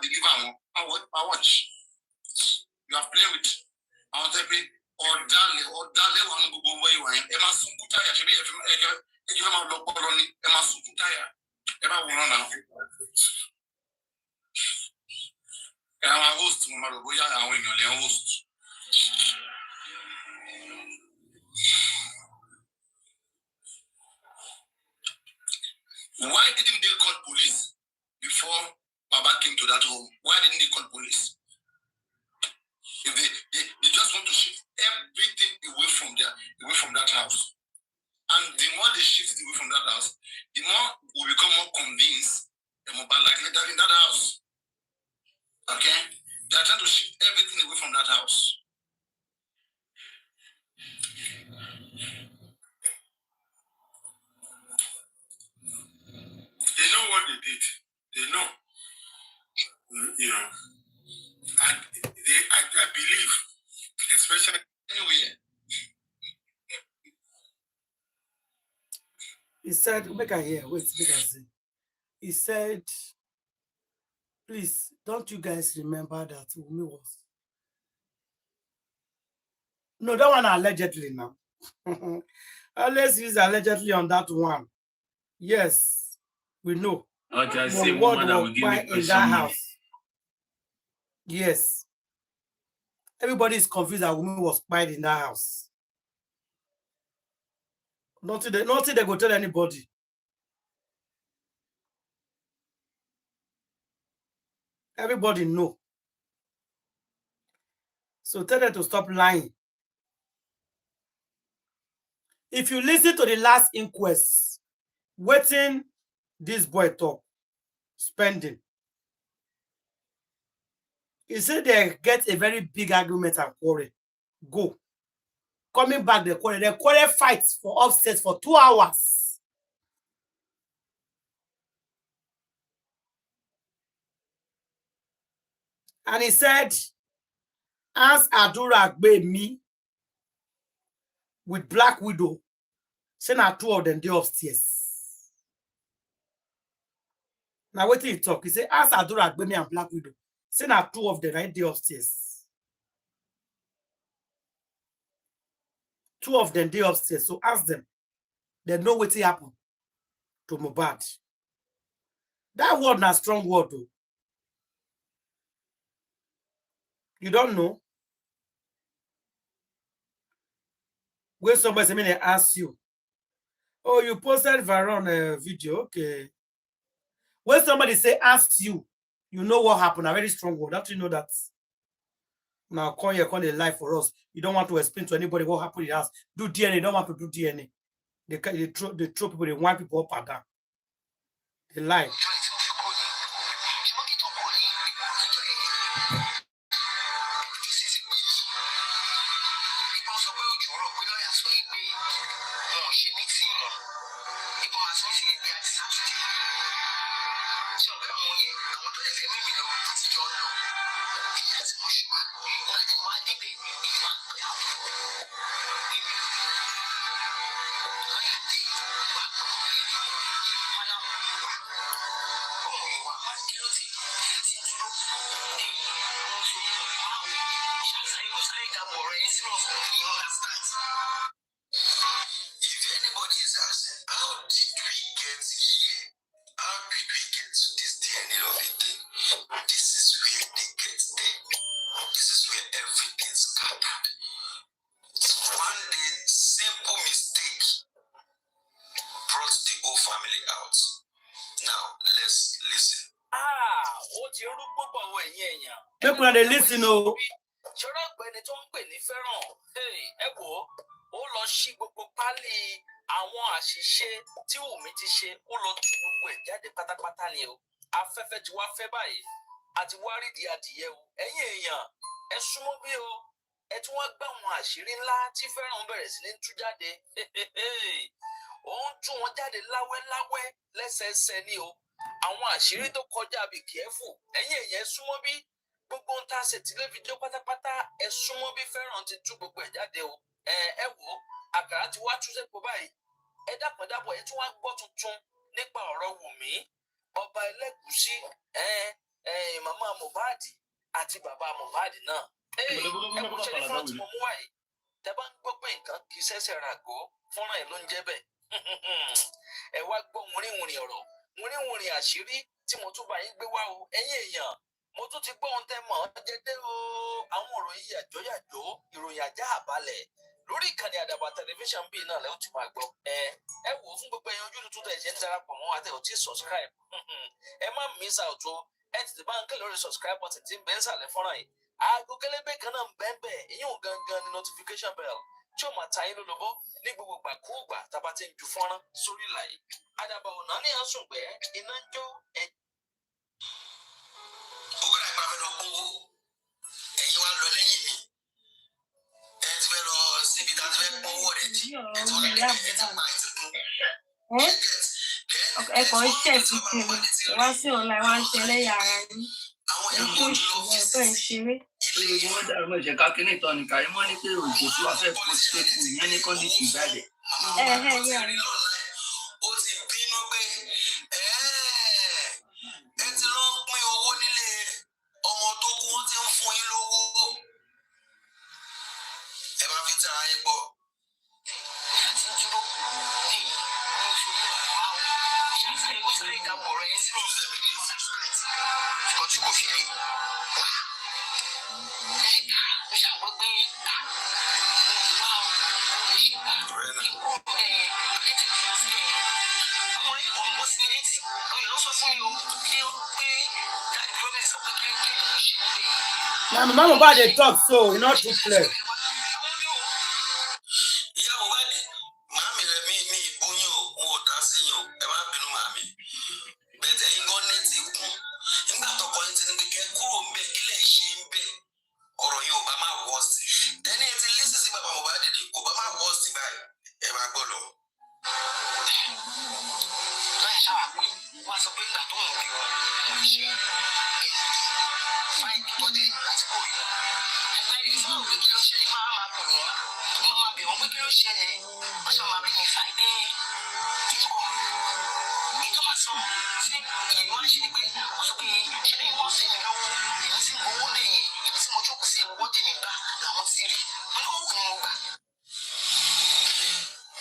deliver one. I watch. You are playing with. I want to be or darling one go where you are. Emma Sukutaya should be if you have a local only. Emma Sukutaya. Emma will run out. I'm a host. Mama Boya. I'm a host. Why didn't they call police before Baba came to that home? Why didn't they call police? If they just want to shift everything away from that house. And the more they shift away from that house, the more we become more convinced that Mohbad likely that in that house. Okay? They are trying to shift everything away from that house. They know what they did. They know. You know. And I believe, especially Anyway. He said, make I hear, wait, make I see. He said, please, don't you guys remember that Wumi was? No, that one allegedly now. Let's use allegedly on that one. Yes, we know. Okay, I But say what woman that will was give by me in that house? Yes. Everybody is confused that Wumi was quiet in that house. Nothing they go tell anybody. Everybody know. So tell them to stop lying. If you listen to the last inquest, waiting this boy talk, spending. He said they get a very big argument and quarrel. Go. Coming back, the quarrel fights for upstairs for 2 hours. And he said, as 𝗵𝘃𝗢𝗄 me with Black Widow, say now 2 of them they upstairs. Now what he talk? He said, as 𝗵𝘃𝗢𝗄 me and Black Widow, say now 2 of them right there upstairs. 2 of them they upstairs. So ask them. They know what happened to Mohbad. That word is a strong word though. You don't know. When somebody say, they ask you, oh, you posted viral video, okay. When somebody say ask you, you know what happened. A very strong word. Don't you know that? Now come here, come the live for us. You don't want to explain to anybody what happened in the house. Do DNA. Don't want to do DNA. They throw people. They wind people up and down. They lie. Make when they listen, oh. àwọn àṣìṣe tí Wùmí ti ṣe ó lọ tú gbogbo ẹ̀ jáde pátápátá ni o. Afẹ́fẹ́ ti wá fẹ́ báyìí àti wá rídìí adìyẹ o. Ẹ̀yin èèyàn ẹ súnmọ́ bí o. Ẹ tún wá gbá àwọn àṣírí ńlá tí Fẹ́ràn bẹ̀rẹ̀ sí ní tú jáde. Ó ń tú wọn jáde láwẹ́láwẹ́ lẹ́sẹẹsẹ ni o. Àwọn àṣírí tó kọjá bí kẹ́fù. Ẹ̀yin èèyàn ẹ súnmọ́ bí gbogbo ń ta ṣètìlẹ́ fídíò pátápátá ẹ súnmọ́ bí Fẹ́ràn ti tú gbogbo ẹ̀ jáde o. Ẹ wò ó àkàrà ti wá tú sẹ́pọ̀ báyìí. Ẹ dápọ̀dápọ̀ ẹ tún wá gbọ́ tuntun nípa ọ̀rọ̀ Wùmí ọba Ẹlẹ́gùṣí màmá Mohbad àti bàbá Mohbad náà. Ẹ kò ṣe ní fún ọtí mo mú wáyé tẹ bá ń gbọ́ pé nǹkan kì í ṣẹ̀ṣẹ̀ rà gọ́ fúnra ẹ̀ ló ń jẹ́ bẹ́ẹ̀. Ẹ wá gbọ́ wúrìwúrì ọ̀rọ̀ wúrìwúrì àṣírí tí mo tún bá yín gbé wá o. Ẹ̀yin èèyàn mo tún ti gbọ́ ohun tẹ́ mọ̀ ọ́ jẹ́ dé o. Àwọn ìròyìn yàjóyàjó ìròyìn ajá àbálẹ̀ lórí ìkànnì Àdàbà tẹlifíṣàn bíi náà lẹ́yìn tí máa gbọ́. Ẹ wò ó fún gbogbo ẹ̀yin ojú tuntun tẹ̀ ṣe ń darapọ̀ mọ́ àtẹ̀ ò tí subscribe. Ẹ má miss out o. Ẹ tètè bá ń kẹ́ lórí subscribe button tí ń bẹ́ ń sàlẹ̀ fọ́nrán yìí. Aago kélébé kan náà ń bẹ́ẹ̀ bẹ́ẹ̀ ìyún gangan ni notification bell tí ó máa ta yín lólobó ní gbogbo gbàkúùgbà tá a bá ti ń ju fọ́nrán sórí ìlà yìí. Àdàbà ọ̀nà ní àsùngbẹ́ iná ń jó ẹ. Ó gbọ́dọ̀ ìgbà fẹ́ lọ kówó ẹ̀yin wá lọ lẹ́yìn mi ẹ ti fẹ́ lọ síbi tá a ti fẹ́ kówó rẹ̀ dì ẹ ti wọ́n lẹ́yìn ẹ ti pa ẹ ti kún. Ẹ̀kọ́ iṣẹ́ tuntun wá sí ọ̀la wá ń ṣe ẹlẹ́yà ara yín. Ẹ̀kọ́ ìṣòro ẹ̀kọ́ ìṣeré. Wọ́n dàrú mọ́ ìṣẹ̀ká kínní ìtọ́ ni kàrí mọ́ ní pé òjò tí wàá fẹ́ kó ṣépù ìyẹn ní kọ́ ní kì í jáde. Ó ti bínú pé ẹ ti lọ pín owó nílé ọmọ tó kú wọ́n ti ń fún yín lówó. Ẹ máa fi tara yín pọ̀. Now, Mama Mohbad dey talk so, e no too clear.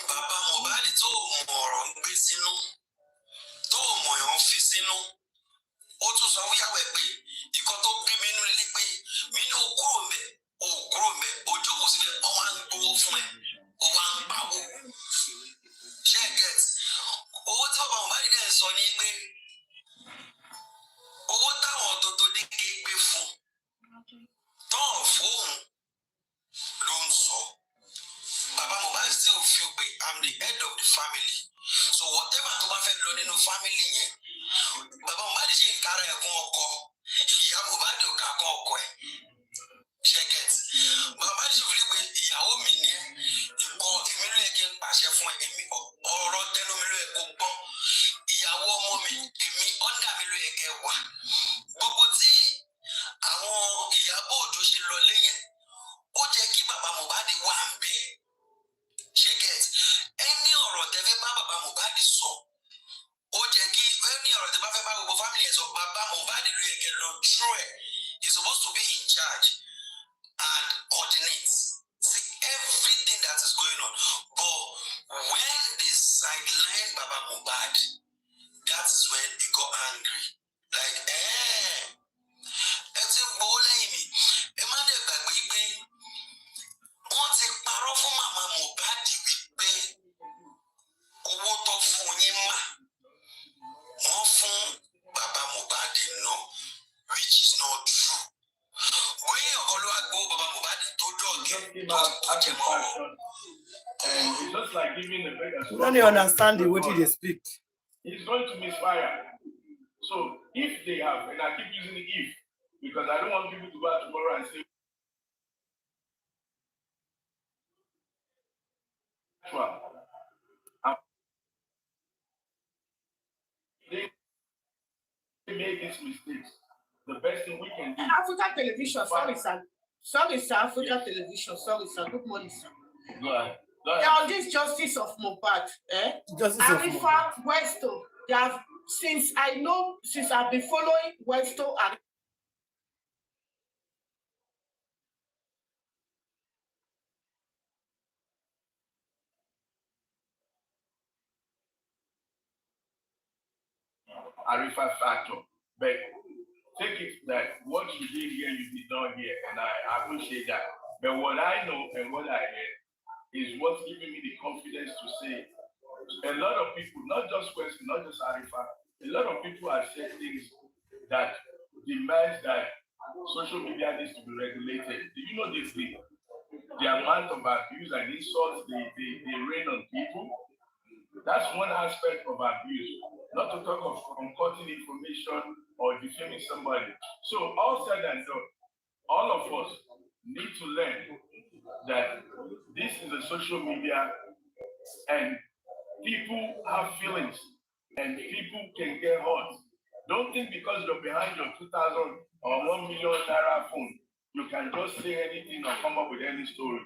Bàbá Mohbad tó mọ ọ̀rọ̀ ń gbé sínú tó mọ èèyàn fi sínú ó tún sọ wíyàwó ẹ̀ pé ìkan tó bí mi nínú ilé pé mi ní òkúrò mẹ́ ojú kò sílẹ̀ ọ máa ń gbowó fún ẹ ó wá ń pawó ṣé get owó tí bàbá Mohbad dẹ̀ sọ ní pé owó táwọn tó dígé gbé fún tán fóun ló ń sọ. Baba Mohbad still feel pé I'm the head of the family. So whatever tó bá fẹ́ lọ nínú family yẹn, Baba Mohbad ṣe ń kára ẹ̀kún ọkọ, ìyá Mohbad ò ká kún ọkọ ẹ̀. Ṣé get? Baba Mohbad ṣe wípé ìyàwó mi ni nǹkan èmi ló yẹ kí n pàṣẹ fún ẹ, èmi ọ̀rọ̀ tẹnu mi ló yẹ kó gbọ́. Ìyàwó ọmọ mi, èmi ọ̀dà mi ló yẹ kẹ́ wà. Gbogbo tí àwọn Ìyábọ̀ Òjó ṣe lọ lé yẹn, ó jẹ́ kí Baba Mohbad wà ń bẹ̀. Ṣé get? Ẹni ọ̀rọ̀ tẹ́ fẹ́ bá Baba Mohbad sọ, ó jẹ́ kí ẹni ọ̀rọ̀ tẹ́ bá fẹ́ bá gbogbo family ẹ̀ sọ, Baba Mohbad ló yẹ kẹ́ lọ through ẹ̀. He's supposed to be in charge and coordinate. See everything that is going on. But when they sideline Baba Mohbad, that is when he got angry. Like, ẹ ti gbọ́ lẹ́yìn mi, ẹ má dẹ̀ gbàgbé pé wọ́n ti parọ́ fún Mama Mohbad wípé owó tó fún yín mà wọ́n fún Baba Mohbad náà, which is not true. Bóyá ọ̀gọ́ ló wá gbọ́ Baba Mohbad tó dọ̀gẹ́ tó ti kó jẹ mọ́ wọn. And it's just like giving a big. You don't understand the way they speak. It's going to misfire. So if they have, and I keep using the if, because I don't want people to go out tomorrow and say, they made these mistakes. The best thing we can do. Africa television, sorry, sir. Sorry, sir. Africa television, sorry, sir. Good morning, sir. Go ahead. On this justice of Mohbad, Justice of Mohbad. 𝘬𝘗, they have, since I've been following 𝘬𝘗 and Arifa factor, but take it that what you did here, you did not hear, and I appreciate that. But what I know and what I heard is what's giving me the confidence to say a lot of people, not just 𝘬𝘗, not just Arifa, a lot of people are saying things that demands that social media needs to be regulated. Do you know this thing? The amount of abuse and insults they rain on people. That's one aspect of abuse. Not to talk of concocting information or defaming somebody. So all said and done, all of us need to learn that this is a social media and people have feelings and people can get hurt. Don't think because you're behind your 2,000 or 1 million naira phone, you can just say anything or come up with any story.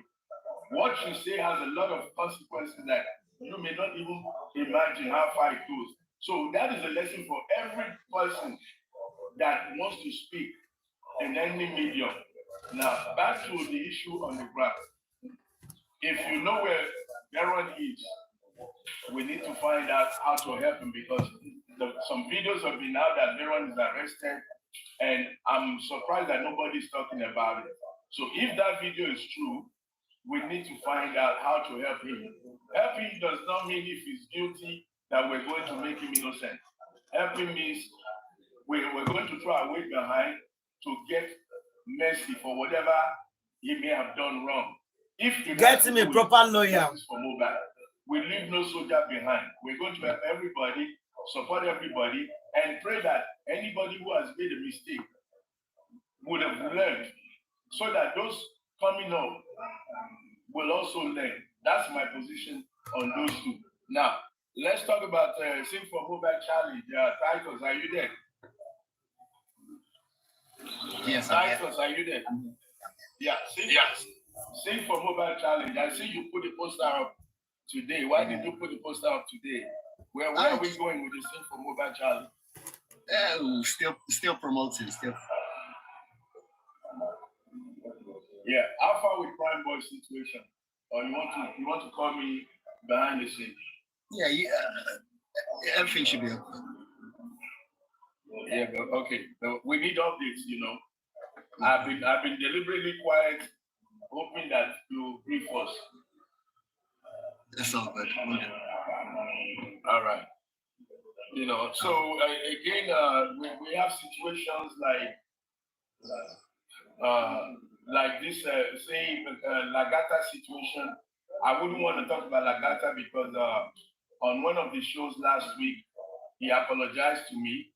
What you say has a lot of consequences that you may not even imagine how far it goes. So that is a lesson for every person that wants to speak in any medium. Now, back to the issue on the ground. If you know where Darren is, we need to find out how to help him because some videos have been out that Darren is arrested, and I'm surprised that nobody's talking about it. So if that video is true, we need to find out how to help him. Helping does not mean if he's guilty that we're going to make him innocent. Helping means we're going to throw our weight behind to get mercy for whatever he may have done wrong. If get him a proper lawyer for Mohbad, we leave no soldier behind. We're going to help everybody, support everybody, and pray that anybody who has made a mistake would have learned, so that those coming up will also learn. That's my position on those two. Now, let's talk about Sing for Mohbad challenge. Titus, are you there? Yes, Titus, are you there? Yeah, Sing for Mohbad challenge. I see you put the poster up today. Why did you put the poster up today? Where are we going with the Sing for Mohbad challenge? Still promoting, still. Yeah, how far with Prime Boy situation? Or you want to call me behind the scenes? Yeah, everything should be okay. Yeah, but okay. But we need updates, you know. I've been deliberately quiet, hoping that you brief us. That's all good. All right. You know, so again, we have situations like this, say, Lagata situation. I wouldn't want to talk about Lagata because on one of the shows last week, he apologized to me,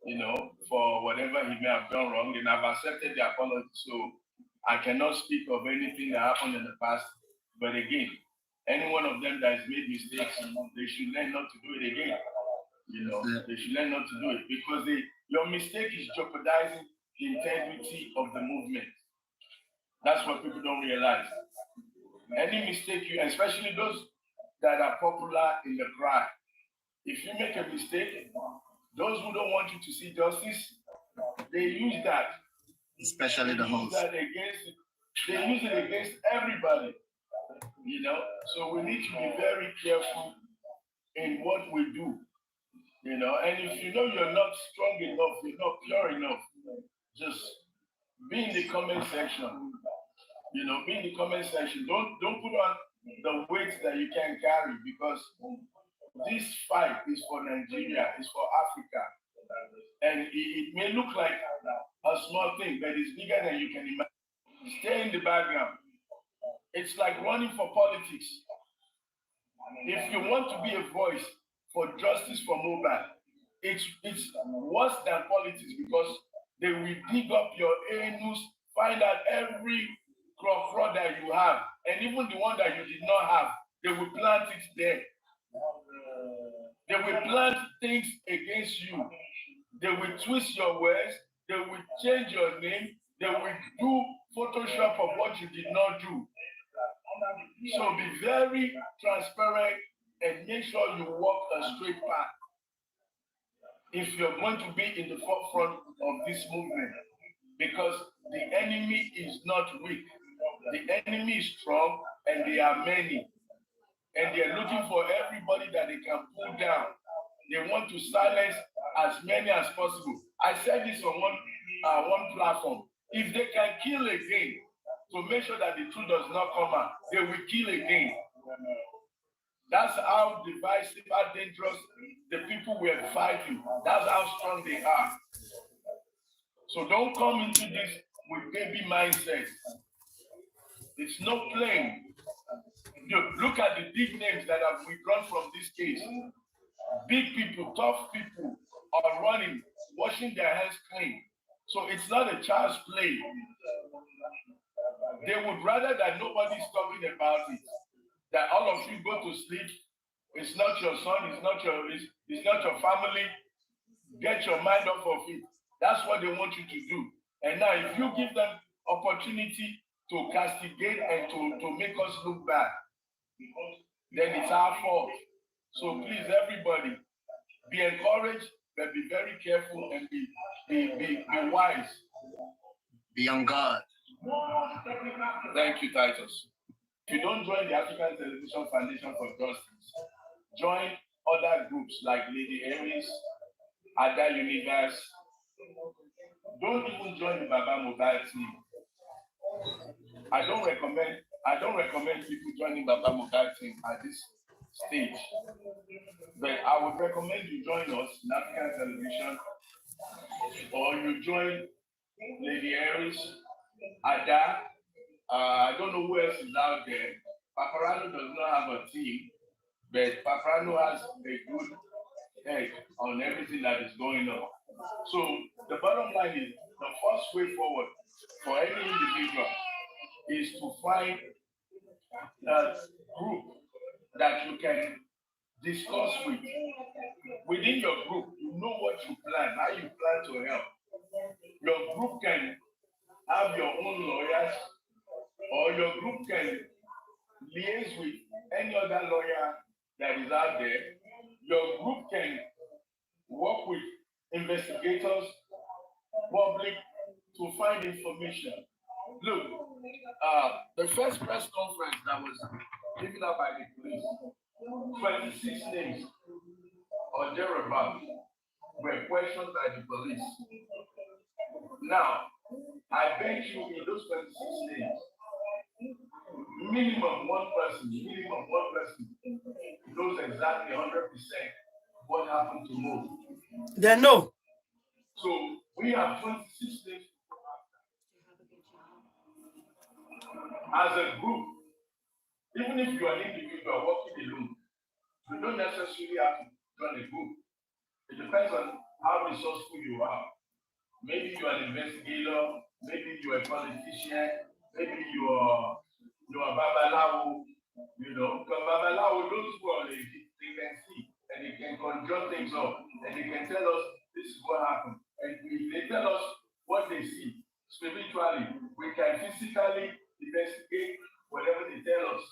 you know, for whatever he may have done wrong, and I've accepted the apology. So I cannot speak of anything that happened in the past. But again, any one of them that has made mistakes, they should learn not to do it again. You know, they should learn not to do it because your mistake is jeopardizing the integrity of the movement. That's what people don't realize. Any mistake especially those that are popular in the crowd, if you make a mistake, those who don't want you to see justice, they use that. Especially the host. They use it against everybody. You know, so we need to be very careful in what we do. You know, and if you know you're not strong enough, you're not pure enough, just be in the comment section. You know, be in the comment section. Don't put on the weight that you can carry, because this fight is for Nigeria, it's for Africa. And it may look like a small thing, but it's bigger than you can imagine. Stay in the background. It's like running for politics. If you want to be a voice for justice for Mohbad, it's worse than politics because they will dig up your anus, find out every crop that you have, and even the one that you did not have, they will plant it there. They will plant things against you. They will twist your words. They will change your name. They will do Photoshop of what you did not do. So be very transparent and make sure you walk a straight path if you're going to be in the forefront of this movement, because the enemy is not weak. The enemy is strong and they are many. And they're looking for everybody that they can pull down. They want to silence as many as possible. I said this on one platform. If they can kill again, to make sure that the truth does not come out, they will kill again. That's how divisive, how dangerous the people were fighting. That's how strong they are. So don't come into this with baby mindset. It's no playing. Look at the big names that have withdrawn from this case. Big people, tough people are running, washing their hands clean. So it's not a child's play. They would rather that nobody's talking about it. That all of you go to sleep. It's not your son, it's not your family. Get your mind off of it. That's what they want you to do. And now if you give them opportunity to castigate and to make us look bad, then it's our fault. So please, everybody, be encouraged, but be very careful and be wise. Be on guard. Thank you, Titus. If you don't join the African Television Foundation for Justice, join other groups like Lady Aries, Ada Universe. Don't even join the Baba Mohbad team. I don't recommend people joining Baba Mohbad team at this stage. But I would recommend you join us in African Television, or you join Lady Aries, Ada. I don't know who else is out there. Paparano does not have a team, but Paparano has a good head on everything that is going on. So the bottom line is the first way forward for any individual is to find a group that you can discuss with. Within your group, you know what you plan, how you plan to help. Your group can have your own lawyers, or your group can liaise with any other lawyer that is out there. Your group can work with investigators, public, to find information. Look, the first press conference that was given up by the police, 26 names or thereabouts were questioned by the police. Now, I bet you in those 26 names, minimum one person knows exactly 100% what happened to Mo. They know. So we have 26 names as a group. Even if you are an individual working alone, you don't necessarily have to join a group. It depends on how resourceful you are. Maybe you are an investigator, maybe you are a politician, maybe you are Babalawo, because Babalawo, those who are legit, they can see and they can conjure things up and they can tell us this is what happened. And if they tell us what they see spiritually, we can physically investigate whatever they tell us.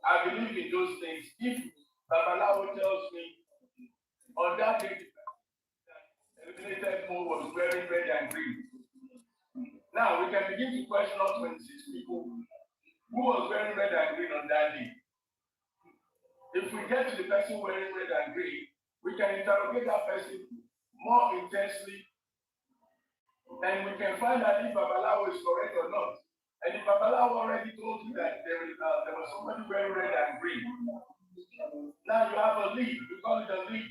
I believe in those things. If Babalawo tells me on that day, eliminated Mo was wearing red and green. Now we can begin to question all 26 people who was wearing red and green on that day. If we get to the person wearing red and green, we can interrogate that person more intensely, and we can find out if Babalawo is correct or not. And if Babalawo already told you that there was somebody wearing red and green, now you have a lead. We call it a lead.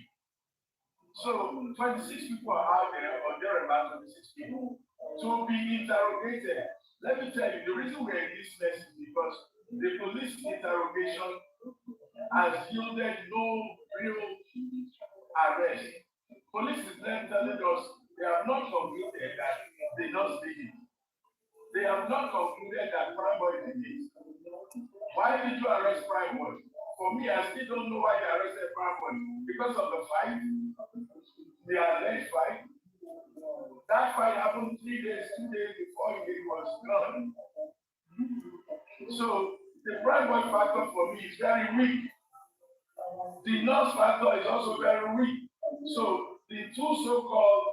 So 26 people are out there, or there are about 26 people, to be interrogated. Let me tell you, the reason we're in this mess is because the police interrogation has yielded no real arrest. Police is then telling us they have not concluded that they not did it. They have not concluded that Prime Boy did it. Why did you arrest Prime Boy? For me, I still don't know why they arrested Prime Boy. Because of the fight, the alleged fight. That fight happened 2 days before it was done. So the Prime Boy factor for me is very weak. The nurse factor is also very weak. So the two so-called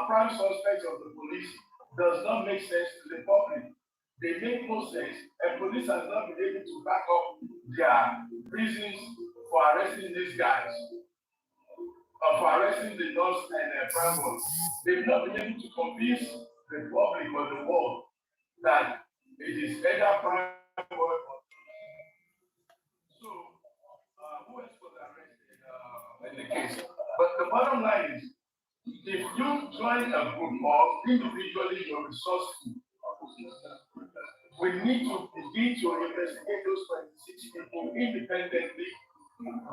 prime suspects of the police does not make sense to the public. They make no sense, and police has not been able to back up their reasons for arresting these guys, or for arresting the nurse and prime boy. They've not been able to convince the public or the world that it is either prime boy or so. Who else was arrested in the case? But the bottom line is, if you join a group or individually you're resourceful, we need to begin to investigate those 26 people independently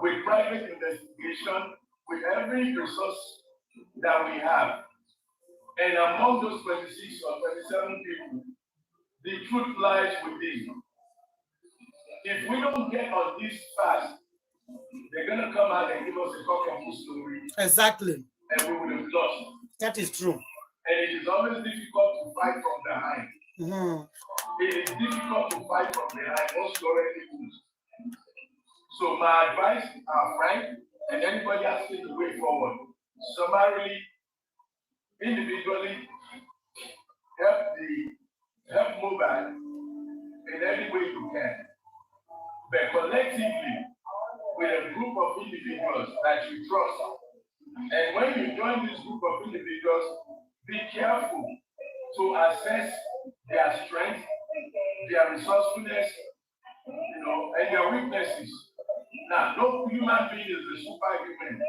with private investigation, with every resource that we have. And among those 26 or 27 people, the truth lies within. If we don't get on this fast, they're going to come out and give us a cock-and-bull story. Exactly. And we would have lost. That is true. And it is always difficult to fight from behind. It is difficult to fight from behind once you already lose. So my advice, Frank, and anybody asking the way forward, summarily, individually, help Mohbad in any way you can. But collectively, with a group of individuals that you trust. And when you join this group of individuals, be careful to assess their strength, their resourcefulness, and their weaknesses. Now, no human being is a superhuman.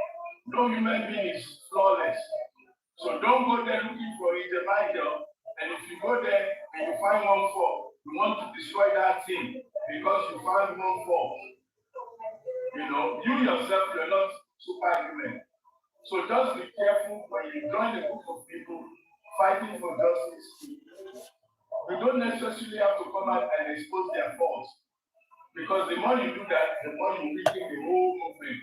No human being is flawless. So don't go there looking for 𝗵𝘃𝗍, and if you go there and you find one fault, you want to destroy that thing because you found one fault. You yourself, you're not superhuman. So just be careful when you join a group of people fighting for justice. You don't necessarily have to come out and expose their faults. Because the more you do that, the more you weaken the whole movement.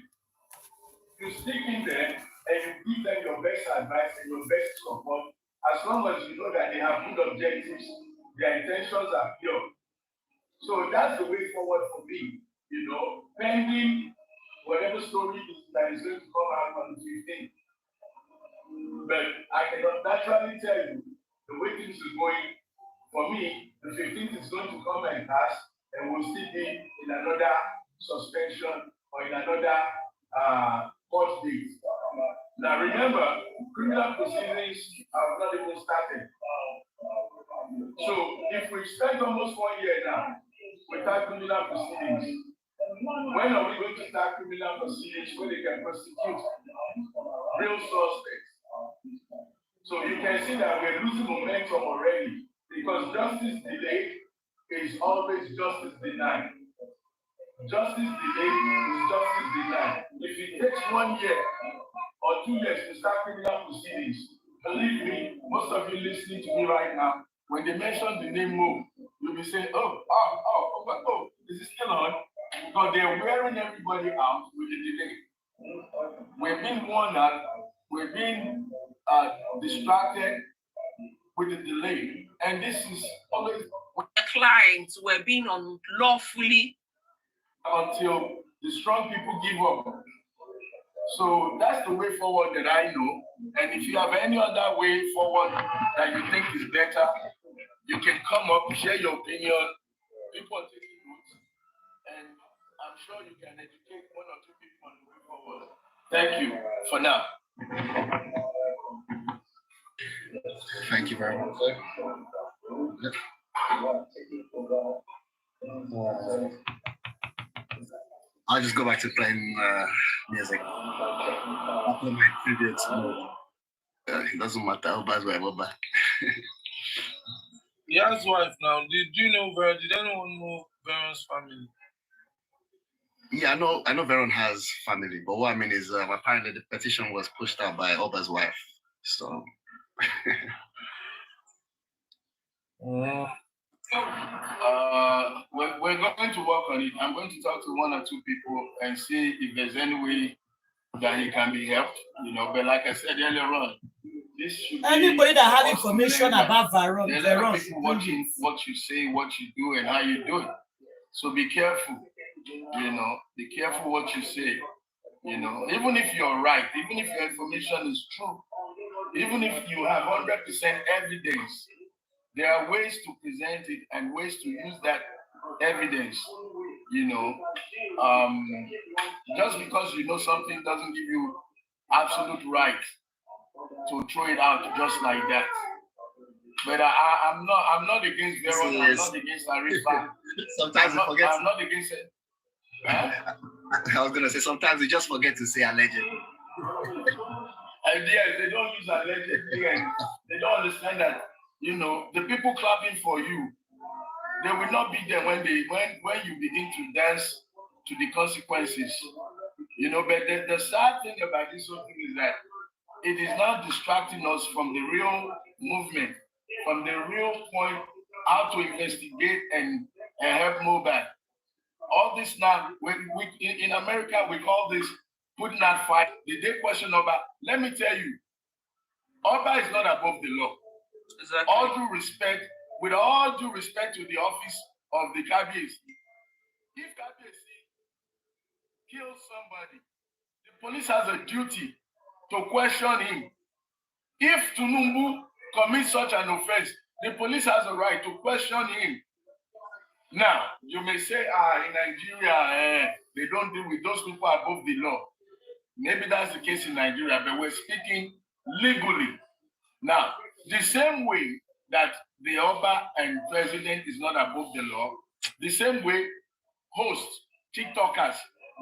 You stick in there and you give them your best advice and your best support, as long as you know that they have good objectives, their intentions are pure. So that's the way forward for me, pending whatever story that is going to come out on the 15th. But I cannot naturally tell you the way things are going. For me, the 15th is going to come and pass, and we'll still be in another suspension or in another court date. Now remember, criminal proceedings have not even started. So if we spent almost 1 year now without criminal proceedings, when are we going to start criminal proceedings where they can prosecute real suspects? So you can see that we're losing momentum already, because justice delayed is always justice denied. Justice delayed is justice denied. If it takes 1 year or 2 years to start criminal proceedings, believe me, most of you listening to me right now, when they mention the name Mo, you'll be saying, oh, is it still on? Because they're wearing everybody out with the delay. We've been warned that we've been distracted with the delay. And this is always the clients were being unlawfully until the strong people give up. So that's the way forward that I know. And if you have any other way forward that you think is better, you can come up, share your opinion. People are taking notes. And I'm sure you can educate 1 or 2 people on the way forward. Thank you for now. Thank you very much. I'll just go back to playing music. I'll play my tribute mode. It doesn't matter how bad we're back. He has wife now. Did you know Vera? Did anyone know Vera's family? Yeah, I know Veron has family, but what I mean is apparently the petition was pushed out by 𝗷𝗫's wife. So we're going to work on it. I'm going to talk to one or two people and see if there's any way that he can be helped. You know, but like I said earlier on, this should anybody that have information about Veron, people watching what you say, what you do, and how you do it. So be careful. You know, be careful what you say. You know, even if you're right, even if your information is true, even if you have 100% evidence, there are ways to present it and ways to use that evidence. You know, just because you know something doesn't give you absolute right to throw it out just like that. But I'm not against Veron. I'm not against Arifa. Sometimes you forget. I'm not against it. Huh? I was gonna say sometimes you just forget to say allegedly. And yes, they don't use allegedly, and they don't understand that. You know, the people clapping for you, they will not be there when you begin to dance to the consequences. You know, but the sad thing about this whole thing is that it is not distracting us from the real movement, from the real point, how to investigate and help Mohbad. All this now, in America, we call this putting that fight. Did they question Oba? Let me tell you, Oba is not above the law. Exactly. With all due respect to the office of the 𝗵𝘲𝗎, if 𝗵𝘲𝗎 kills somebody, the police has a duty to question him. If Tinubu commits such an offense, the police has a right to question him. Now, you may say, in Nigeria, they don't deal with those people above the law. Maybe that's the case in Nigeria, but we're speaking legally. Now, the same way that the Oba and president is not above the law, the same way hosts, TikTokers,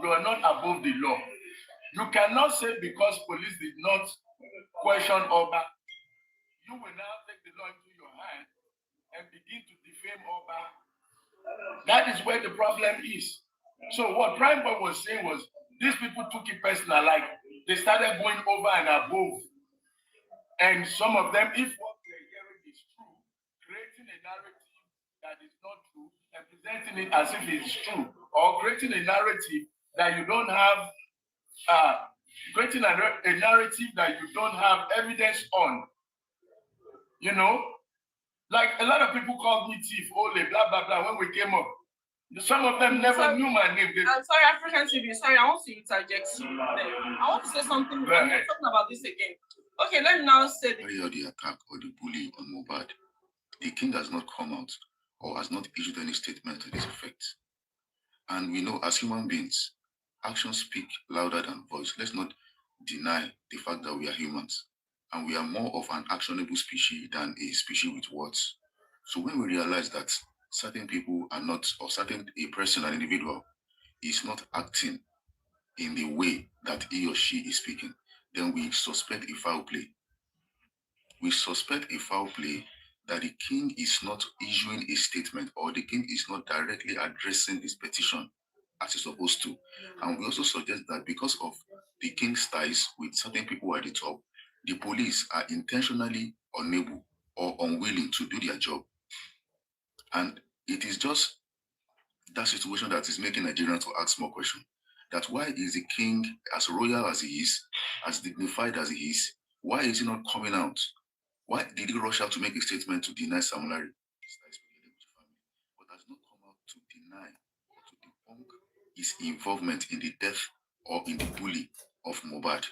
you are not above the law. You cannot say because police did not question Oba, you will now take the law into your hand and begin to defame Oba. That is where the problem is. So what Prime Boy was saying was, these people took it personal, like they started going over and above. And some of them, if what we're hearing is true, creating a narrative that is not true and presenting it as if it's true, or creating a narrative that you don't have, creating a narrative that you don't have evidence on. You know, like a lot of people called me thief, ole, blah, blah, blah, when we came up. Some of them never knew my name. I'm sorry, African TV. Sorry, I want to interject you. I want to say something. I'm not talking about this again. Okay, let me now say the attack or the bully on Mohbad. The king has not come out or has not issued any statement to this effect. And we know as human beings, actions speak louder than voice. Let's not deny the fact that we are humans. And we are more of an actionable species than a species with words. So when we realize that certain people are not, or a person, an individual, is not acting in the way that he or she is speaking, then we suspect a foul play. We suspect a foul play that the king is not issuing a statement or the king is not directly addressing this petition as he's supposed to. And we also suggest that because of the king's ties with certain people at the top, the police are intentionally unable or unwilling to do their job. And it is just that situation that is making Nigerians to ask more questions. That why is the king, as royal as he is, as dignified as he is, why is he not coming out? Why did he rush out to make a statement to deny Sam Larry? But has not come out to deny or to debunk his involvement in the death or in the bully of Mohbad.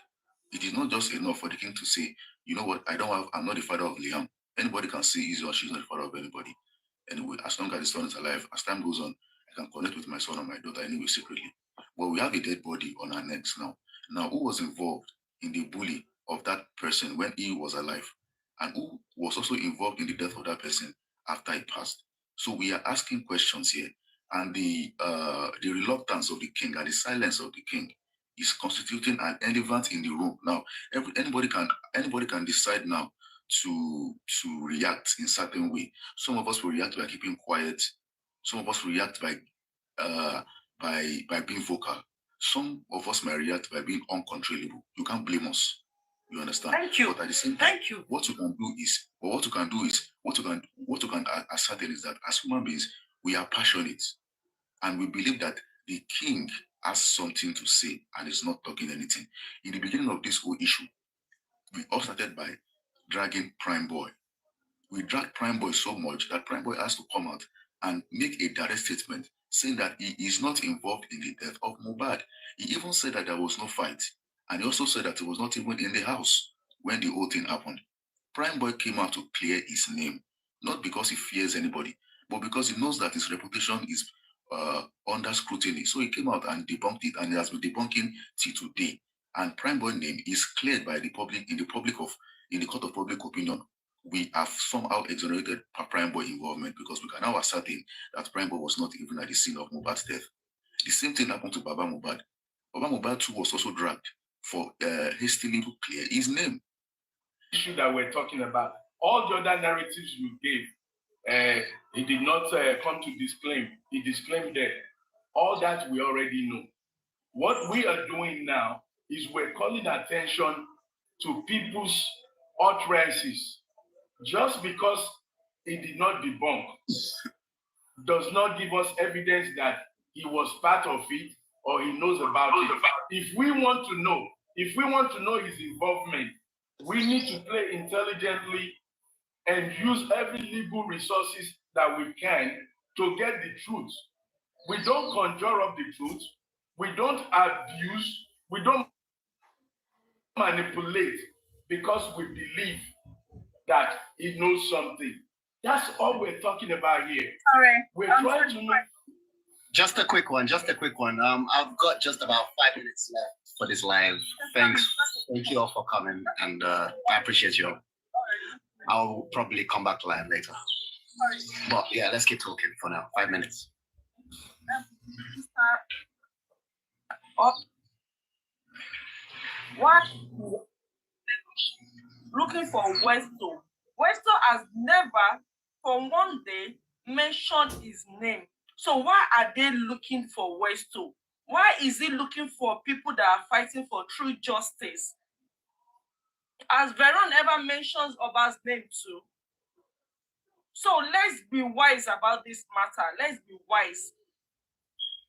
It is not just enough for the king to say, you know what, I'm not the father of Liam. Anybody can say he's or she's not the father of anybody. Anyway, as long as the son is alive, as time goes on, I can connect with my son or my daughter anyway secretly. But we have a dead body on our necks now. Now, who was involved in the bully of that person when he was alive? And who was also involved in the death of that person after he passed? So we are asking questions here. And the reluctance of the king and the silence of the king is constituting an elephant in the room. Now, anybody can decide now to react in certain way. Some of us will react by keeping quiet. Some of us react by by being vocal. Some of us may react by being uncontrollable. You can't blame us. You understand? Thank you. But at the same time, what you can ascertain is that as human beings, we are passionate, and we believe that the king has something to say and is not talking anything. In the beginning of this whole issue, we all started by dragging Prime Boy. We dragged Prime Boy so much that Prime Boy has to come out and make a direct statement saying that he is not involved in the death of Mohbad. He even said that there was no fight. And he also said that he was not even in the house when the whole thing happened. Prime Boy came out to clear his name, not because he fears anybody, but because he knows that his reputation is under scrutiny. So he came out and debunked it, and he has been debunking till today. And Prime Boy name is cleared by the public in the court of public opinion. We have somehow exonerated Prime Boy involvement because we can now ascertain that Prime Boy was not even at the scene of Mohbad's death. The same thing happened to Baba Mohbad. Baba Mohbad too was also dragged for hastily to clear his name. Issue that we're talking about, all the other narratives you gave, he did not come to disclaim. He disclaimed that. All that we already know. What we are doing now is we're calling attention to people's utterances. Just because he did not debunk does not give us evidence that he was part of it or he knows about it. If we want to know his involvement, we need to play intelligently and use every legal resources that we can to get the truth. We don't conjure up the truth. We don't abuse. We don't manipulate because we believe that he knows something. That's all we're talking about here. Sorry. We're trying to know. Just a quick one. I've got just about 5 minutes left for this live. Thank you all for coming, and I appreciate you all. I'll probably come back live later. But yeah, let's keep talking for now. 5 minutes. What? Looking for Westo. Westo has never, for one day, mentioned his name. So why are they looking for Westo? Why is he looking for people that are fighting for true justice? As Veron ever mentions Oba's name too. So let's be wise about this matter. Let's be wise.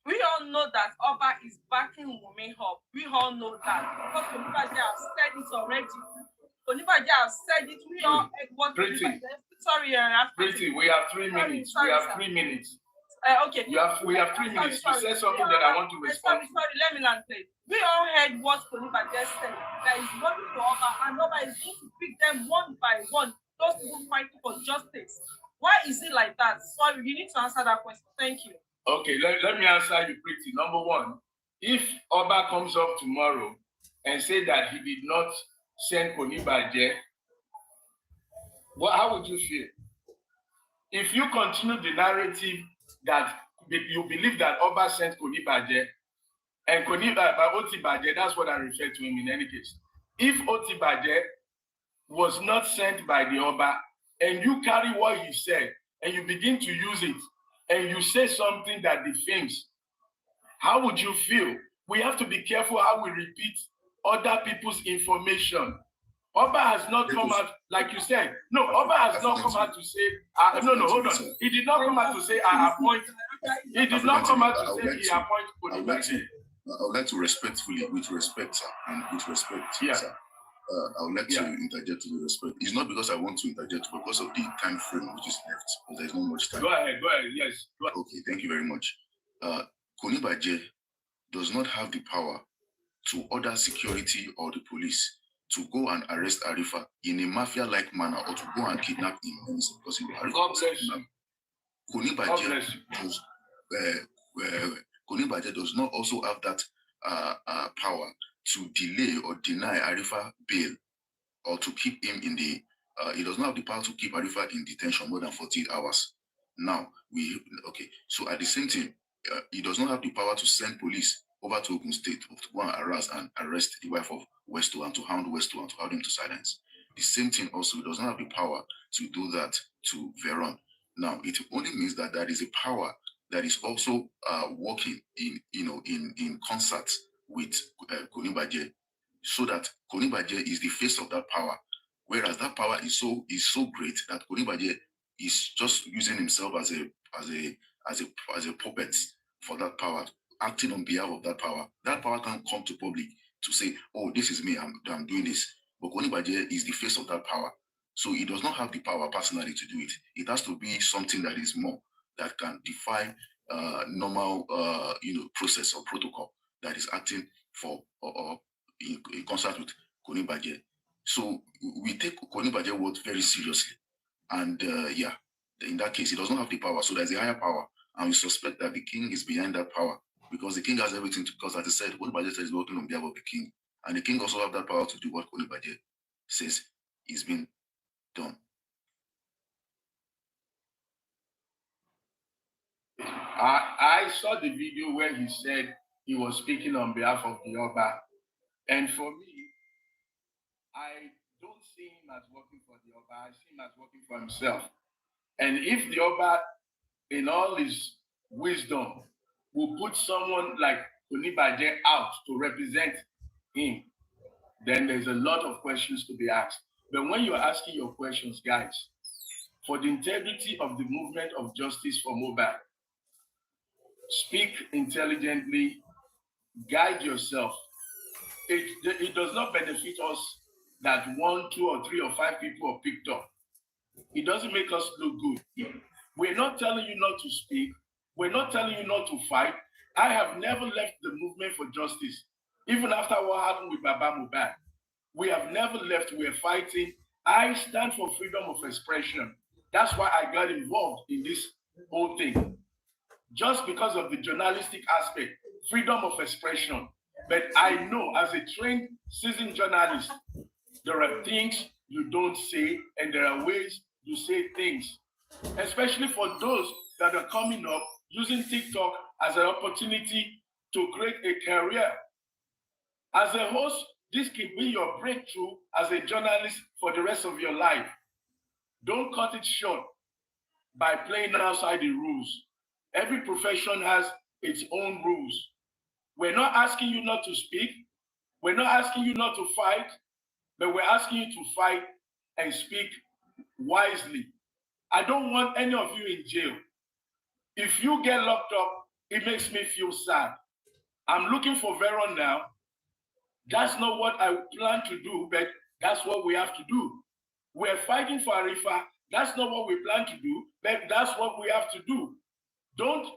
We all know that Oba is backing Wumi up. We all know that. Because Onibaje has said it already. Onibaje has said it. We all what Pretty. Sorry, Pretty, we have 3 minutes. Sorry, we have 3 minutes. Okay. We have 3 minutes. You said something that I want to respond to. Sorry, let me land please. We all heard what Onibaje said. That is looking for Oba, and Oba is going to pick them one by one. Those people fighting for justice. Why is it like that? Sorry, you need to answer that question. Thank you. Okay, let me answer you, Pretty. Number one, if Oba comes up tomorrow and say that he did not send Onibaje, how would you feel? If you continue the narrative that you believe that Oba sent Onibaje, and Oti-Baje, that's what I refer to him in any case. If Oti-Baje was not sent by the Oba, and you carry what he said, and you begin to use it, and you say something that defames, how would you feel? We have to be careful how we repeat other people's information. Oba has not come out, like you said. No, Oba has not come out to say, hold on. He did not come out to say, I appoint. He did not come out to say, he appoints Onibaje. I would like to respectfully, with respect, sir, and with respect, sir, I would like to interject with respect. It's not because I want to interject, but because of the time frame which is left. Because there's not much time. Go ahead, yes. Go ahead. Okay, thank you very much. Onibaje does not have the power to order security or the police to go and arrest Arifa in a mafia-like manner or to go and kidnap him. Because God bless you. Onibaje does not also have that power to delay or deny Arifa bail or to keep him in the, he does not have the power to keep Arifa in detention more than 48 hours. Now, so at the same time, he does not have the power to send police over to Ogun State to go and harass and arrest the wife of Westo and to hound Westo and to hold him to silence. The same thing also, he does not have the power to do that to Veron. Now, it only means that there is a power that is also working in concert with 𝘁𝘁𝙖 so that 𝘁𝘁𝙖 is the face of that power, whereas that power is so great that 𝘁𝘁𝙖 is just using himself as a puppet for that power, acting on behalf of that power. That power can come to public to say, oh, this is me, I'm doing this. But 𝘁𝘁𝙖 is the face of that power. So he does not have the power personally to do it. It has to be something that is more, that can defy normal process or protocol that is acting for or in concert with 𝘁𝘁𝙖. So we take 𝘁𝘁𝙖 word very seriously. And in that case, he does not have the power. So there's a higher power. And we suspect that the king is behind that power because the king has everything to, because as I said, 𝘁𝘁𝙖 is working on behalf of the king. And the king also has that power to do what 𝘁𝘁𝙖 says is being done. I saw the video where he said he was speaking on behalf of the 𝗹𝗶. And for me, I don't see him as working for the 𝗹𝗶. I see him as working for himself. And if the 𝗹𝗶, in all his wisdom, will put someone like 𝘁𝘁𝙖 out to represent him, then there's a lot of questions to be asked. But when you're asking your questions, guys, for the integrity of the movement of justice for Mohbad, speak intelligently, guide yourself. It does not benefit us that 1, 2, or 3, or 5 people are picked up. It doesn't make us look good. We're not telling you not to speak. We're not telling you not to fight. I have never left the movement for justice. Even after what happened with Baba Mohbad, we have never left. We're fighting. I stand for freedom of expression. That's why I got involved in this whole thing. Just because of the journalistic aspect, freedom of expression. But I know as a trained, seasoned journalist, there are things you don't say and there are ways you say things. Especially for those that are coming up using TikTok as an opportunity to create a career. As a host, this can be your breakthrough as a journalist for the rest of your life. Don't cut it short by playing outside the rules. Every profession has its own rules. We're not asking you not to speak. We're not asking you not to fight, but we're asking you to fight and speak wisely. I don't want any of you in jail. If you get locked up, it makes me feel sad. I'm looking for Veron now. That's not what I plan to do, but that's what we have to do. We're fighting for Arifa. That's not what we plan to do, but that's what we have to do. Don't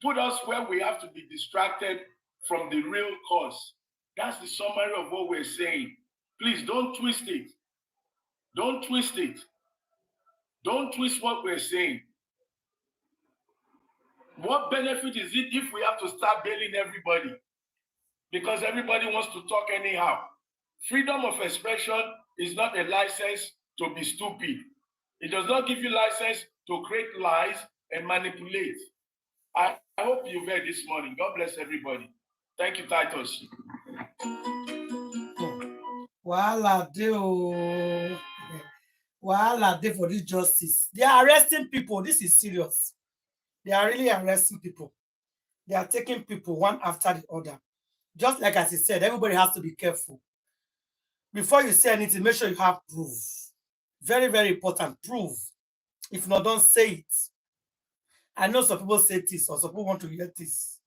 put us where we have to be distracted from the real cause. That's the summary of what we're saying. Please don't twist it. Don't twist it. Don't twist what we're saying. What benefit is it if we have to start bailing everybody? Because everybody wants to talk anyhow. Freedom of expression is not a license to be stupid. It does not give you license to create lies and manipulate. I hope you've heard this morning. God bless everybody. Thank you, Titus. Wahala dey for this justice. They are arresting people. This is serious. They are really arresting people. They are taking people one after the other. Just like as he said, everybody has to be careful. Before you say anything, make sure you have proof. Very, very important. Proof. If not, don't say it. I know some people say this or some people want to hear this.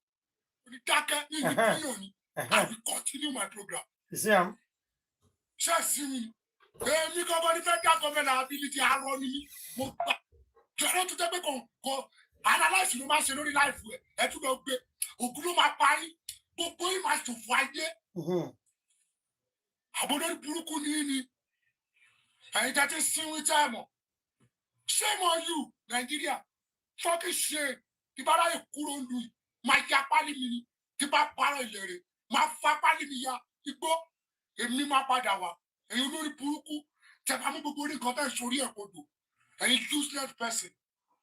I will continue my program. You see him? Analyze you must know life where to go Okuloma Pari, Boy must to fight there. Abodori Buruku Nini. And that is same with time. Shame on you, Nigeria. Fucking shame. Ibara Kurundu, my Yapali mini, Tiba Paralere, my Fapali Mia, Ibo, a Mima Padawa, and you know the Buruku, Tapamu Buri got a Soria Kodu, and a useless person.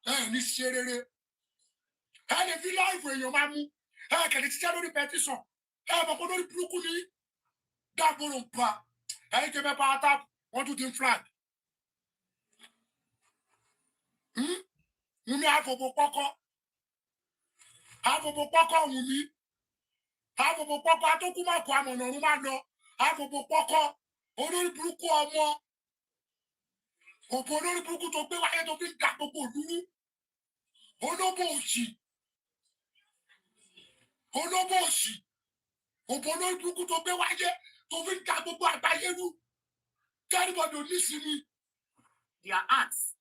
And this share. And if you live where your mamu, I can extend the petition. I have a good broccoli. That won't pa. I came up at up. Want to do flag? You may have a boko. Àfòbò pọ́kọ́ Wùmí. Àfòbò pọ́kọ́ atókù má kọ àmọ̀nà ọ̀run má lọ. Àfòbò pọ́kọ́ olórí burúkú ọmọ. Òbò olórí burúkú tó gbé wáyé tó fi ń ga gbogbo òdúrú. Olóbò òsì. Olóbò òsì. Òbò olórí burúkú tó gbé wáyé tó fi ń ga gbogbo àgbáyé rú. Everybody will listen to me. Their hearts.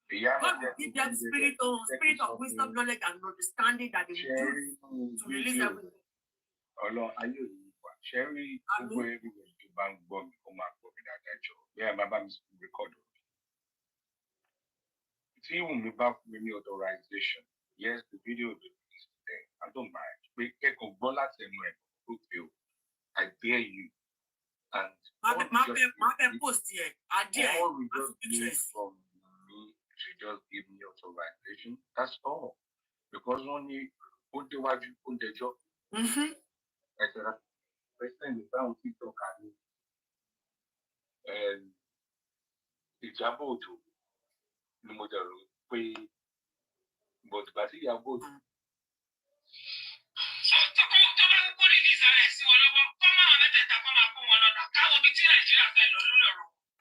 God will give them spirit of wisdom, knowledge, and understanding that they will use to release everything. Ọlọ́run ayé òní wà. Ṣẹ́rí gbogbo everywhere tó bá ń gbọ́ mi, ó máa gbọ́ mi dáadáa jọ. Bẹ́ẹ̀ bàbá mi rẹ́kọ̀dù. Tí Wùmí bá fún mi ní authorization, yes, the video will be released today. I don't mind. Pé kẹ́kọ̀ọ́ gbọ́ láti ẹnu ẹ̀ kó pé o. I dare you. And post here. I dare. All we just need from me to just give me authorization. That's all. Because only put the word on the job. President is down TikTok and 𝗬𝗵𝗸𝗀 ni mo dẹ̀rọ pé but bàtí ìyàbọ̀ tó.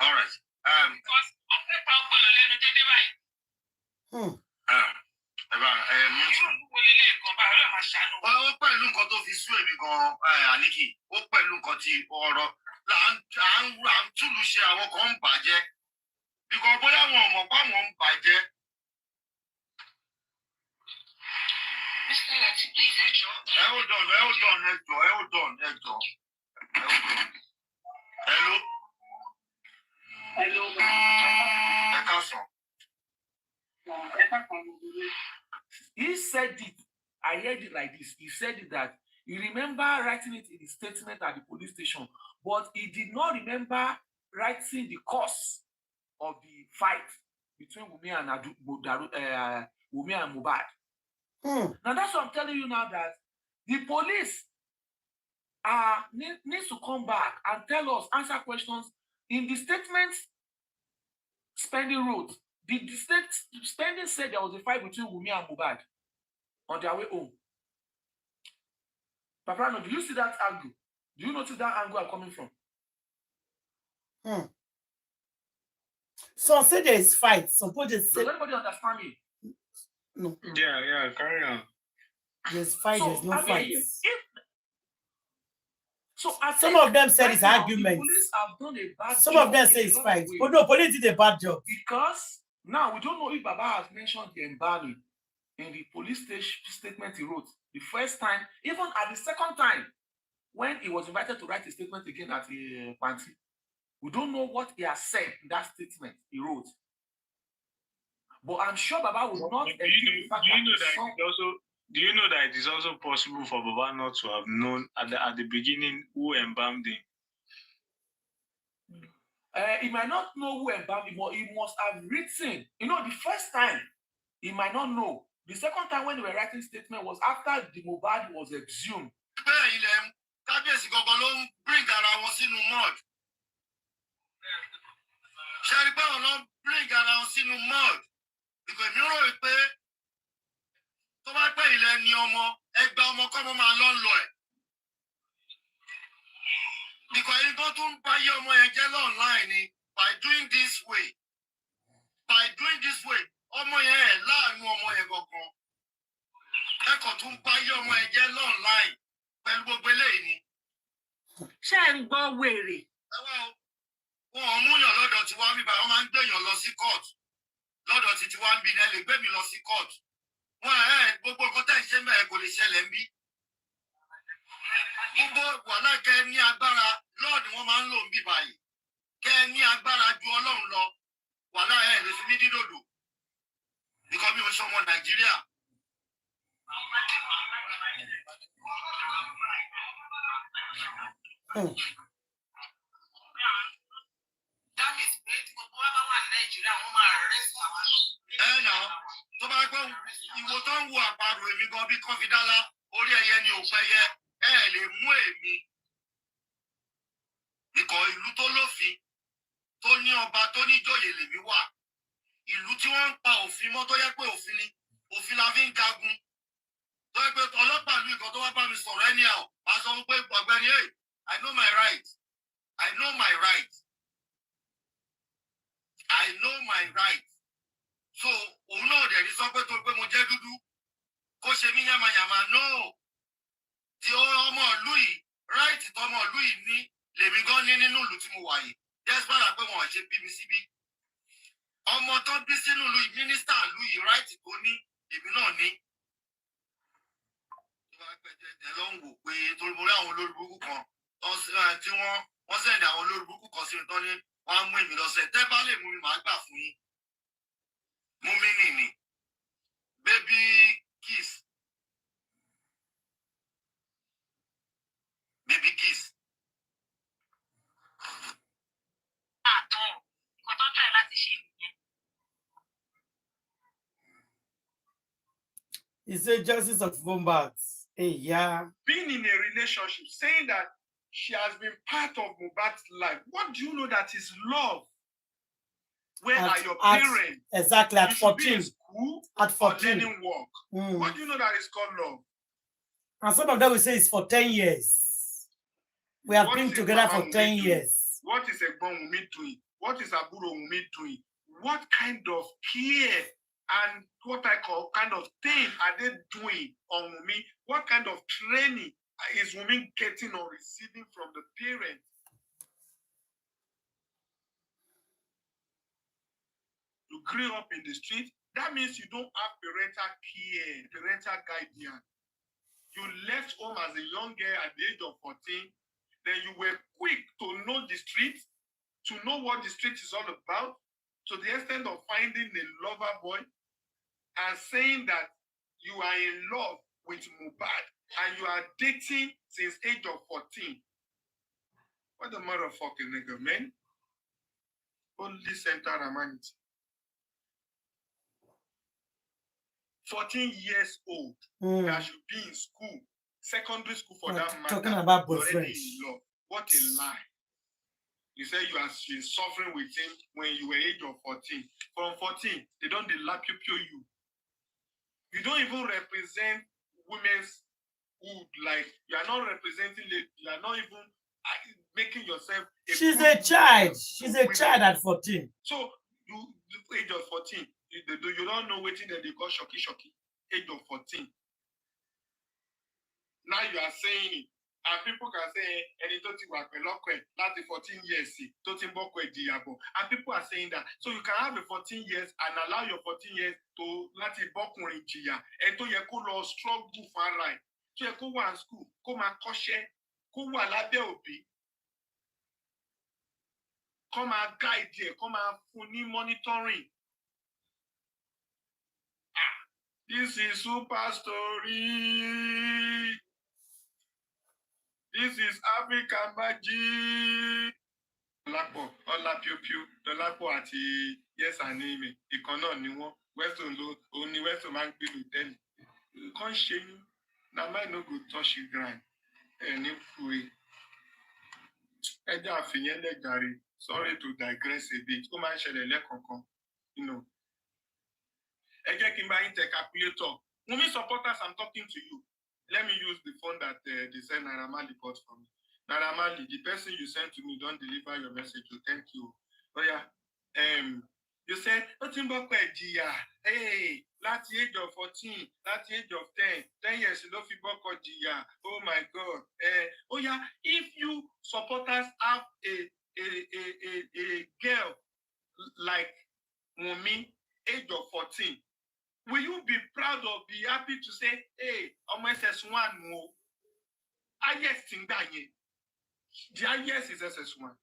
All right. Ó pẹ̀lú nǹkan tó fi sú èmi gan Aniki, ó pẹ̀lú nǹkan tí ọ̀rọ̀ là ń túlù ṣe àwọn kan ń bàjẹ́. Bíkọ́ bóyá wọn ò mọ̀ pé àwọn ń bàjẹ́. Mr. Lati, please, hold on. Hello. He said it. I heard it like this. He said it that he remember writing it in his statement at the police station, but he did not remember writing the cause of the fight between Wumi and Mohbad. Now that's what I'm telling you now, that the police needs to come back and tell us, answer questions. In the statement Spending wrote, the Spending said there was a fight between Wumi and Mohbad on their way home. Papa, do you see that angle? Do you notice that angle I'm coming from? Some say there is fight. Suppose they say. Does anybody understand me? No. Yeah, carry on. There's fight, there's no fight. Some of them said it's argument. Some of them say it's fight. But no, police did a bad job. Because now we don't know if Baba has mentioned the 𝗵𝗃 in the police statement he wrote. The first time, even at the second time, when he was invited to write a statement again at the party, we don't know what he has said in that statement he wrote. But I'm sure Baba will not. Do you know that it is also possible for Baba not to have known at the beginning who embalmed him? He might not know who embalmed him, but he must have written. You know, the first time he might not know. The second time when they were writing statement was after the Mohbad was exhumed. Tó bá pẹ́ ilẹ̀ ni ọmọ ẹgbẹ́ ọmọ kọ́ mọ́ máa lọ ẹ̀. Because ẹni tó tún bá yé ọmọ yẹn jẹ́ online ni by doing this way. Ọmọ yẹn ẹ̀ láàánú ọmọ yẹn gangan. Ẹ̀kọ́ tún bá yé ọmọ yẹn jẹ́ online pẹ̀lú gbogbo eléyìí ni. Ṣé ẹ ń gbọ́ wèrè? Wọn ò múyàn lọ́dọ̀ tí wọ́n ń bí báyìí, wọ́n máa ń gbèyàn lọ sí court. Lọ́dọ̀ tí wọ́n ń bí ẹ lè gbé mi lọ sí court. Gbogbo nǹkan tẹ̀ ń ṣe mẹ́rin kò lè ṣẹlẹ̀ ń bí. Gbogbo wàhálà kẹ́ ẹ ní agbára lọ́ọ̀dì wọ́n máa ń lò ń bí báyìí. Kẹ́ ẹ ní agbára ju Ọlọ́run lọ. Wàhálà ẹ̀ lè fi mí dídòdò. Nìkan mi ò ṣe ọmọ Nàìjíríà. Tó bá gbọ́ ìwò tó ń wo àparò èmi gan bí kọ́fídálá orí ẹyẹ ni òpẹyẹ lè mú èmi. Ikọ̀ ìlú tó lófin tó ní ọba tó ní ìjòyè lèmi wà. Ìlú tí wọ́n ń pa òfin mọ́ tó yẹ pé òfin ni òfin la fi ń jagun. I know my right. I know my right. I know my right. So, there is something to do. No. The Louis, right? Louis ni lèmi gan ní nínú ìlú tí mo wà yìí. Despite pé wọ́n ṣe bí mi síbí. Ọmọ tó bí sínú ìlú yìí, minister ìlú yìí, right tó ní, èmi náà ní. Ẹ lọ ń wò pé torí mo rí àwọn olórí burúkú kan tí wọ́n sẹ̀dẹ̀ àwọn olórí burúkú kan sí mi tán ní wọ́n á mú èmi lọ sẹ̀. Tẹ́ bá lè mú mi, màá gbà fún yín. Mú mi nìní. Baby kiss. Baby kiss. He said justice of Mohbad. Hey, yeah. Being in a relationship, saying that she has been part of Mohbad's life. What do you know that is love? Where are your parents? Exactly, at 14. School, at 14. Or learning work. What do you know that is called love? And some of them will say it's for 10 years. We have been together for 10 years. What is 𝗵𝘃𝗀𝗀𝗀𝗀 doing? What is 𝗵𝘃𝗀𝗀𝗀𝗀𝗀 doing? What kind of care and what I call kind of thing are they doing on Wumi? What kind of training is Wumi getting or receiving from the parents? You grew up in the street, that means you don't have parental care, parental guidance. You left home as a young girl at the age of 14, then you were quick to know the street, to know what the street is all about, to the extent of finding a lover boy and saying that you are in love with Mohbad and you are dating since age of 14. What the motherfucking nigga, man? Only center humanity. 14 years old, that should be in school, secondary school for that matter. Talking about boyfriends. What a lie. You say you are suffering with him when you were age of 14. From 14, they don't lapio you. You don't even represent women's hood. Like, you are not representing, you are not even making yourself. She's a child. She's a child at 14. So, the age of 14, you don't know what they call 𝗊𝗕𝗊𝗊𝗊, age of 14. Now you are saying it. And people can say, any toti wa pelokwe, that's 14 years, toti mbokwe diabo. And people are saying that. So you can have a 14 years and allow your 14 years to lati bokun jiya. And to yeko lo struggle for right. So yeko wa in school, ko ma koshe, ko wa labe obi. Come and guide you, come and funi monitoring. This is super story. This is African magic. Dolapo, Ola Piu Piu, Dolapo àti yes and name. Ìkan náà ni wọ́n. Weston lo, only Weston man be lieutenant. Can't shame you. Now might no go touch you grind. And if we Eja àfihàn lẹ́gàrí. Sorry to digress a bit. Ó máa ń ṣẹlẹ̀ lẹ́kọ̀ọ̀kan. You know. Ẹ jẹ́ kí n bá yín tẹ calculator. Wumi supporters, I'm talking to you. Let me use the phone that they sent Naira Marley bought for me. Naira Marley, the person you sent to me don't deliver your message. So thank you. Oh yeah. You said, hey, last age of 14, last age of 10 years, oh my God. Oh yeah, if you supporters have a girl like Wumi, age of 14, will you be proud or be happy to say, hey, I'm SS1 more? Yes, thing that ye. The yes is SS1.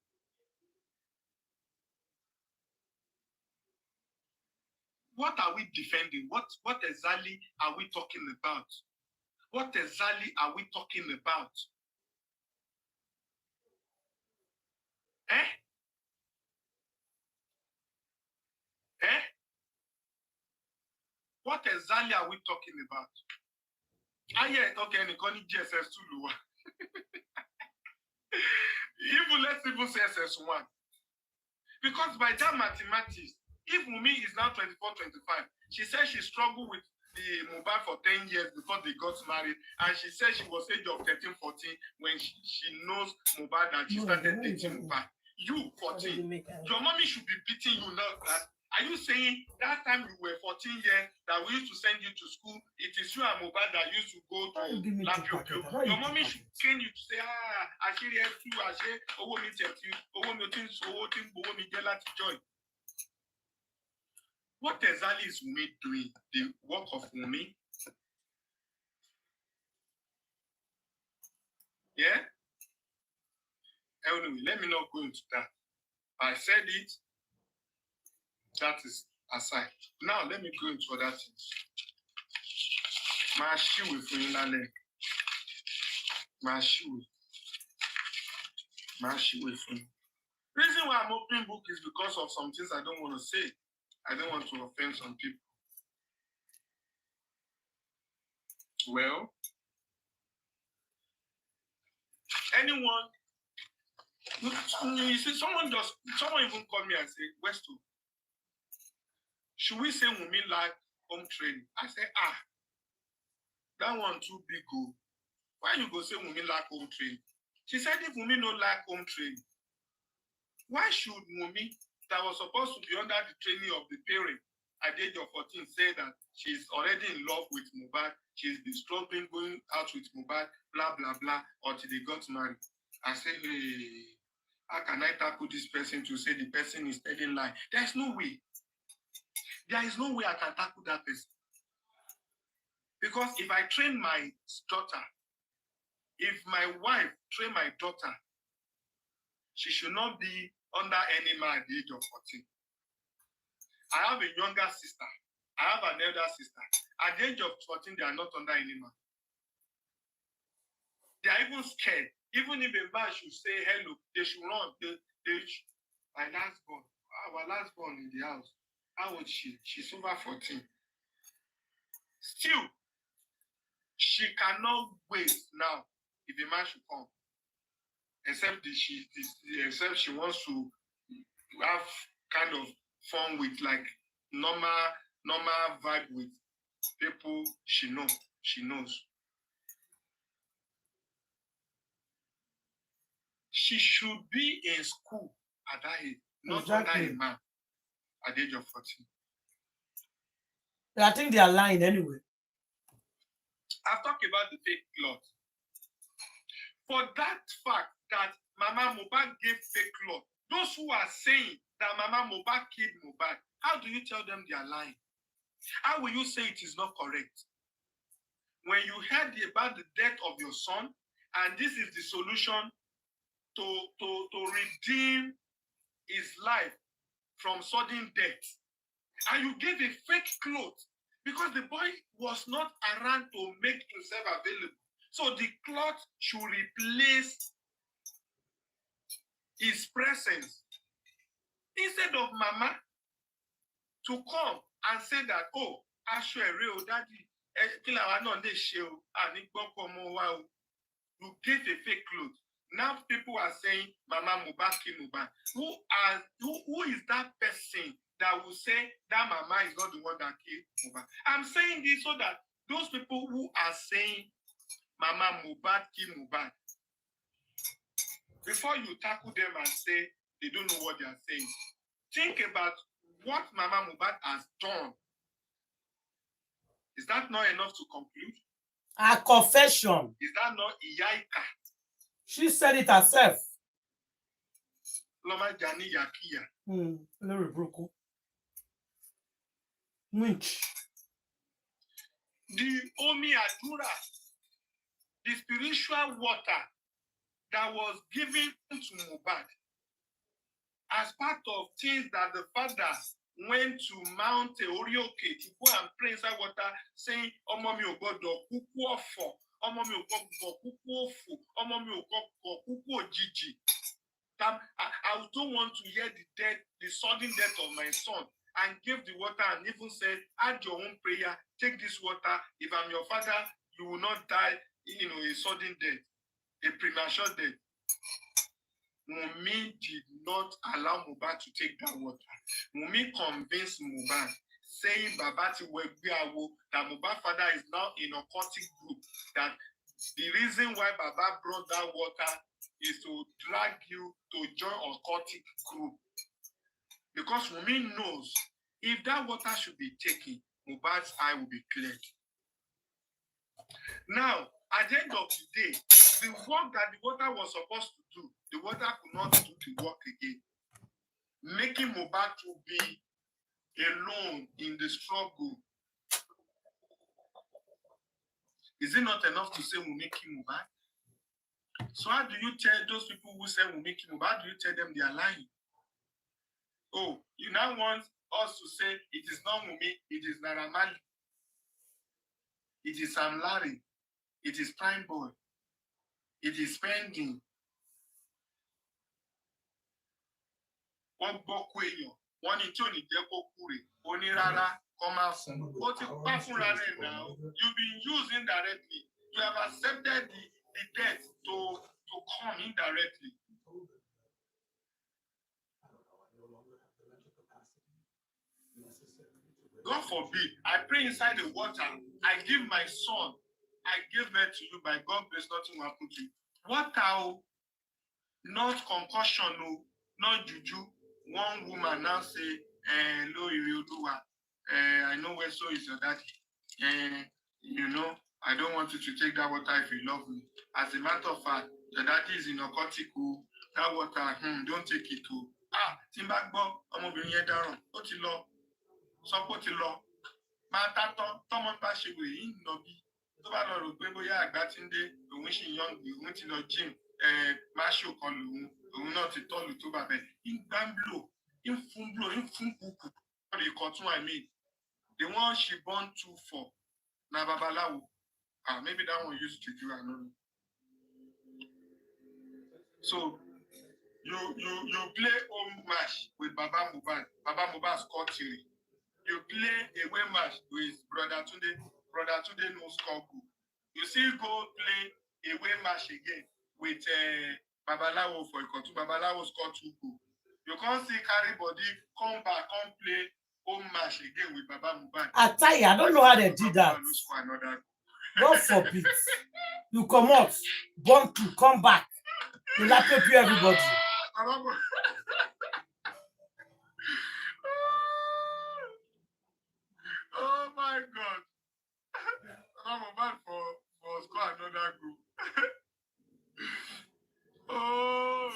What are we defending? What exactly are we talking about? What exactly are we talking about? What exactly are we talking about? Okay, and GSS 2 lower. Let's even say SS1. Because by that mathematics, if Wumi is now 24, 25, she says she struggled with the Mohbad for 10 years before they got married, and she said she was age of 13, 14 when she knows Mohbad and she started dating Mohbad. You 14, your mommy should be beating you now. Are you saying that time you were 14 years that we used to send you to school, it is you and Mohbad that used to go to Lapio? Your mommy should train you to say, I should hear you, I say, oh, me tell you, oh, me think so, oh, me get that joy. What exactly is Wumi doing? The work of Wumi? Yeah? Anyway, let me not go into that. I said it. That is aside. Now let me go into other things. My shoe with leg. My shoe with me. Reason why I'm opening book is because of some things I don't want to say. I don't want to offend some people. Well, anyone, you see, someone even called me and say, Westo, should we say Wumi like home training? I say, that one too big. Go. Why you go say Wumi like home training? She said, if Wumi no like home training, why should Wumi, that was supposed to be under the training of the parent at the age of 14, say that she's already in love with Mohbad, she's been struggling going out with Mohbad, blah, blah, blah, until they got married. I said, hey, how can I tackle this person to say the person is telling lie? There's no way. There is no way I can tackle that person. Because if I train my daughter, if my wife train my daughter, she should not be under any man at the age of 14. I have a younger sister. I have an elder sister. At the age of 14, they are not under any man. They are even scared. Even if a man should say hello, they should run. My last born, our last born in the house, how old is she? She's over 14. Still, she cannot wait now if a man should come. Except she wants to have kind of fun with like normal vibe with people she knows. She should be in school at that age, not under a man at the age of 14. I think they are lying anyway. I've talked about the fake cloth. For that fact that Mama Mohbad gave fake cloth, those who are saying that Mama Mohbad killed Mohbad, how do you tell them they are lying? How will you say it is not correct? When you heard about the death of your son, and this is the solution to redeem his life from sudden death, and you gave a fake cloth because the boy was not around to make himself available. So the cloth should replace his presence. Instead of Mama to come and say that, oh, 𝗵𝘃 daddy, you gave a fake cloth. Now people are saying, Mama Mohbad killed Mohbad. Who is that person that will say that Mama is not the one that killed Mohbad? I'm saying this so that those people who are saying Mama Mohbad killed Mohbad, before you tackle them and say they don't know what they are saying, think about what Mama Mohbad has done. Is that not enough to conclude? A confession. Is that not 𝗍𝗗𝗄? She said it herself. Loma Jani Yakia. The Omi Adura, the spiritual water that was given to Mohbad as part of things that the father went to Mount 𝗻𝗄𝗯𝗀 to go and pray inside water, saying, 𝗵𝘃𝗀𝗀 𝗂𝘂𝗀, 𝗵𝘃𝗀𝗀 I don't want to hear the sudden death of my son, and gave the water and even said, add your own prayer, take this water. If I'm your father, you will not die, a sudden death, a premature death. Wumi did not allow Mohbad to take that water. Wumi convinced Mohbad, saying Babati Wegbiawo, that Mohbad father is now in a occultic group, that the reason why Baba brought that water is to drag you to join a occultic group. Because Wumi knows if that water should be taken, Mohbad's eye will be cleared. Now, at the end of the day, the work that the water was supposed to do, the water could not do the work again, making Mohbad to be alone in the struggle. Is it not enough to say we'll make him Mohbad? So how do you tell those people who say we'll make him Mohbad, how do you tell them they are lying? Oh, you now want us to say it is not Wumi, it is Naira Marley, it is Sam Larry, it is Prime Boy, it is Spending. One Bokweyo, one in Tony Depo Kuri, Onirara, come out. What is now? You've been used indirectly. You have accepted the death to come indirectly. God forbid, I pray inside the water, I give my son, I give it to you by God, bless nothing will happen to you. Water, not concussion, not juju. One woman now say, hello, I know where so is your daddy. You know, I don't want you to take that water if you love me. As a matter of fact, your daddy is in occultic. That water, don't take it to. Timbagbo, ọmọbìnrin daron, ó ti lọ. Sọ́pọ̀ ti lọ. Máa tátọ́, tọ́mọ bá ṣe wèé yìí nà bí. Tó bá lọ rò pé bóyá àgbà ti ń dé, òun ṣì yàn gbé, òun ti lọ gym, máa ṣòkan lòun, òun náà ti tọ́lù tó bàbẹ̀. Ìgbàmblo, ìfúnblo, ìfúnkùkù. What the cartoon I made. The one she born 2-4. Na Babalawo. Maybe that one used to do, I don't know. So you play home match with Baba Mohbad. Baba Mohbad scored 3. You play away match with Brother Tunde no score goal. You still go play away match again with Babalawo for a cartoon. Babalawo scored 2 goals. You can't see carry body, come back, come play home match again with Baba Mohbad. I tell you, I don't know how they did that. God forbid. You come out, born to come back. You like to pay everybody. Oh my God. I'm about for score another goal. Oh.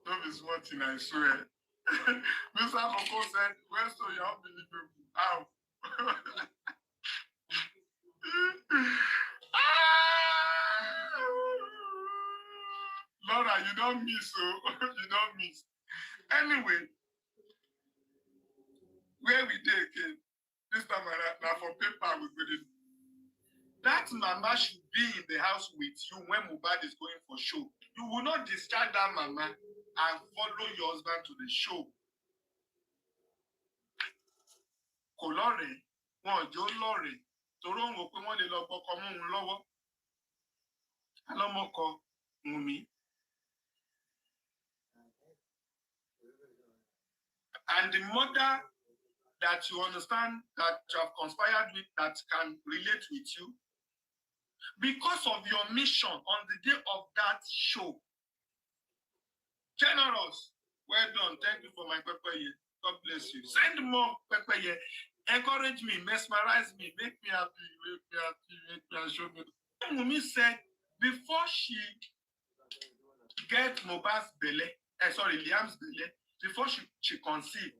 Don't be smarting, I swear. Mr. Moko said, where's so you unbelievable? How? Laura, you don't miss, you don't miss. Anyway, where we did again, this time now for paper we put it. That mama should be in the house with you when Mohbad is going for show. You will not discharge that mama and follow your husband to the show. Kolore, one jo lore, toro ngo pe won le lo gboko mu un lowo. Alomoko Wumi. And the mother that you understand that you have conspired with, that can relate with you, because of your mission on the day of that show. Generous, well done. Thank you for my 𝗵𝘃𝗧. God bless you. Send more 𝗵𝘃𝗧. Encourage me, mesmerize me, make me happy, make me show me. Wumi said before she get Mohbad's belly, Liam's belly, before she conceived,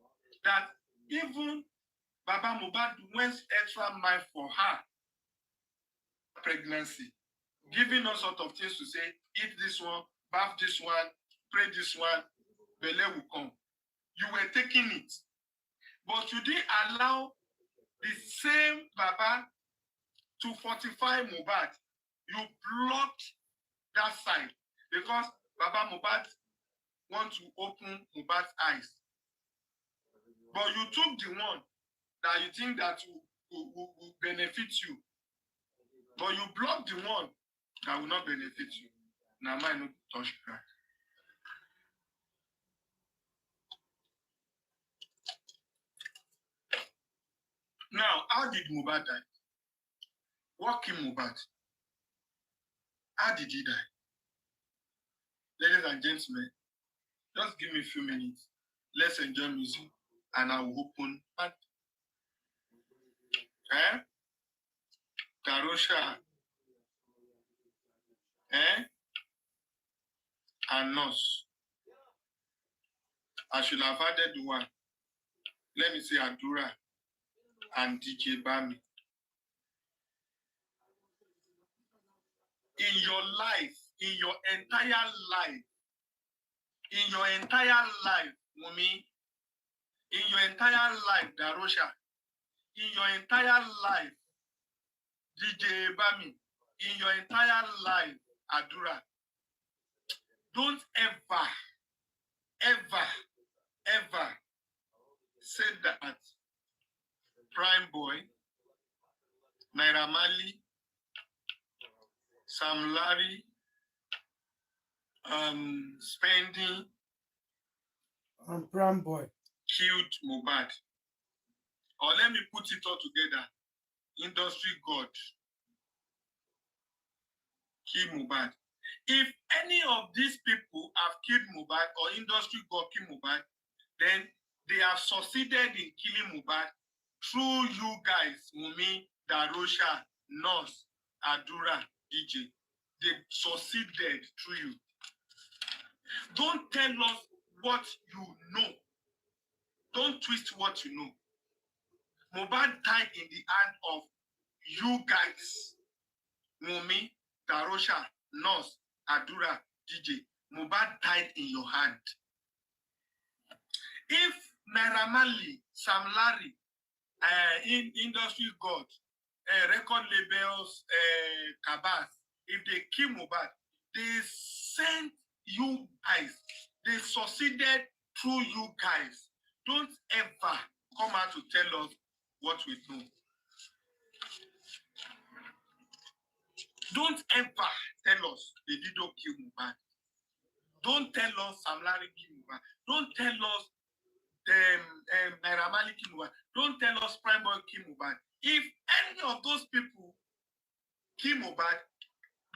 that even Baba Mohbad went extra mile for her pregnancy, giving all sort of things to say, eat this one, bath this one, pray this one, belly will come. You were taking it. But you didn't allow the same Baba to fortify Mohbad. You blocked that side because Baba Mohbad wants to open Mohbad's eyes. But you took the one that you think that will benefit you. But you blocked the one that will not benefit you. Now, mine not touch that. Now, how did Mohbad die? What killed Mohbad? How did he die? Ladies and gentlemen, just give me a few minutes. Let's enjoy music and I will open. Darosha. And nurse. I should have added one. Let me say Adura and 𝗵𝗃𝗍𝗵𝗏. In your life, in your entire life, Wumi, in your entire life, Darosha, in your entire life, 𝗵𝗃𝗍𝗵𝗏, in your entire life, Adura, don't ever say that Prime Boy, Naira Marley, Sam Larry, Spending, and Prime Boy killed Mohbad. Or let me put it all together. Industry God killed Mohbad. If any of these people have killed Mohbad or industry God killed Mohbad, then they have succeeded in killing Mohbad through you guys, Wumi, Darosha, Nurse, Adura, DJ. They succeeded through you. Don't tell us what you know. Don't twist what you know. Mohbad died in the hand of you guys. Wumi, Darosha, Nurse, Adura, DJ. Mohbad died in your hand. If Naira Marley, Sam Larry, in industry God, record labels, cabas, if they kill Mohbad, they sent you guys. They succeeded through you guys. Don't ever come out to tell us what we know. Don't ever tell us they did not kill Mohbad. Don't tell us Sam Larry killed Mohbad. Don't tell us Naira Marley killed Mohbad. Don't tell us Prime Boy killed Mohbad. If any of those people kill Mohbad,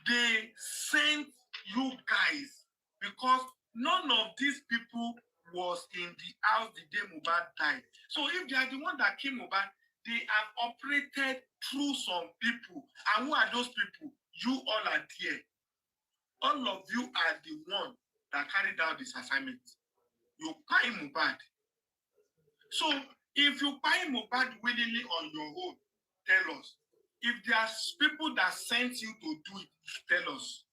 they sent you guys because none of these people was in the house the day Mohbad died. So if they are the one that killed Mohbad, they have operated through some people. And who are those people? You all are there. All of you are the one that carried out this assignment. You buy Mohbad. So if you buy Mohbad willingly on your own, tell us. If there's people that sent you to do it, tell us.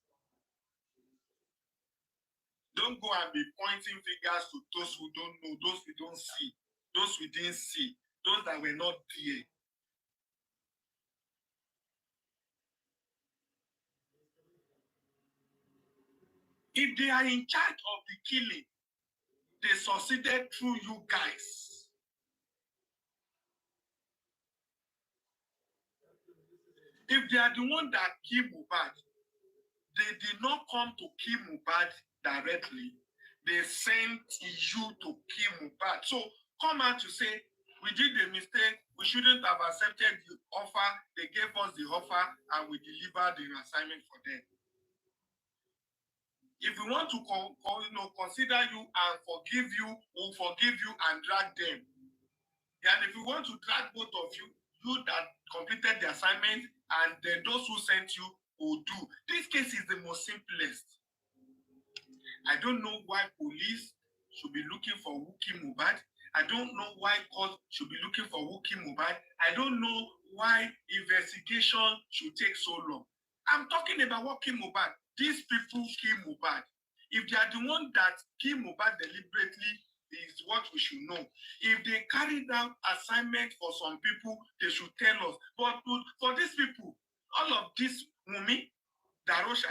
Don't go and be pointing fingers to those who don't know, those we don't see, those we didn't see, those that were not there. If they are in charge of the killing, they succeeded through you guys. If they are the one that killed Mohbad, they did not come to kill Mohbad directly. They sent you to kill Mohbad. So come out to say, we did a mistake, we shouldn't have accepted the offer, they gave us the offer, and we delivered the assignment for them. If we want to consider you and forgive you, we'll forgive you and drag them. And if we want to drag both of you, you that completed the assignment and then those who sent you will do. This case is the most simplest. I don't know why police should be looking for who killed Mohbad. I don't know why court should be looking for who killed Mohbad. I don't know why investigation should take so long. I'm talking about what killed Mohbad. These people kill Mohbad. If they are the one that kill Mohbad deliberately, is what we should know. If they carried out assignment for some people, they should tell us. But for these people, all of this Wumi, Darosha,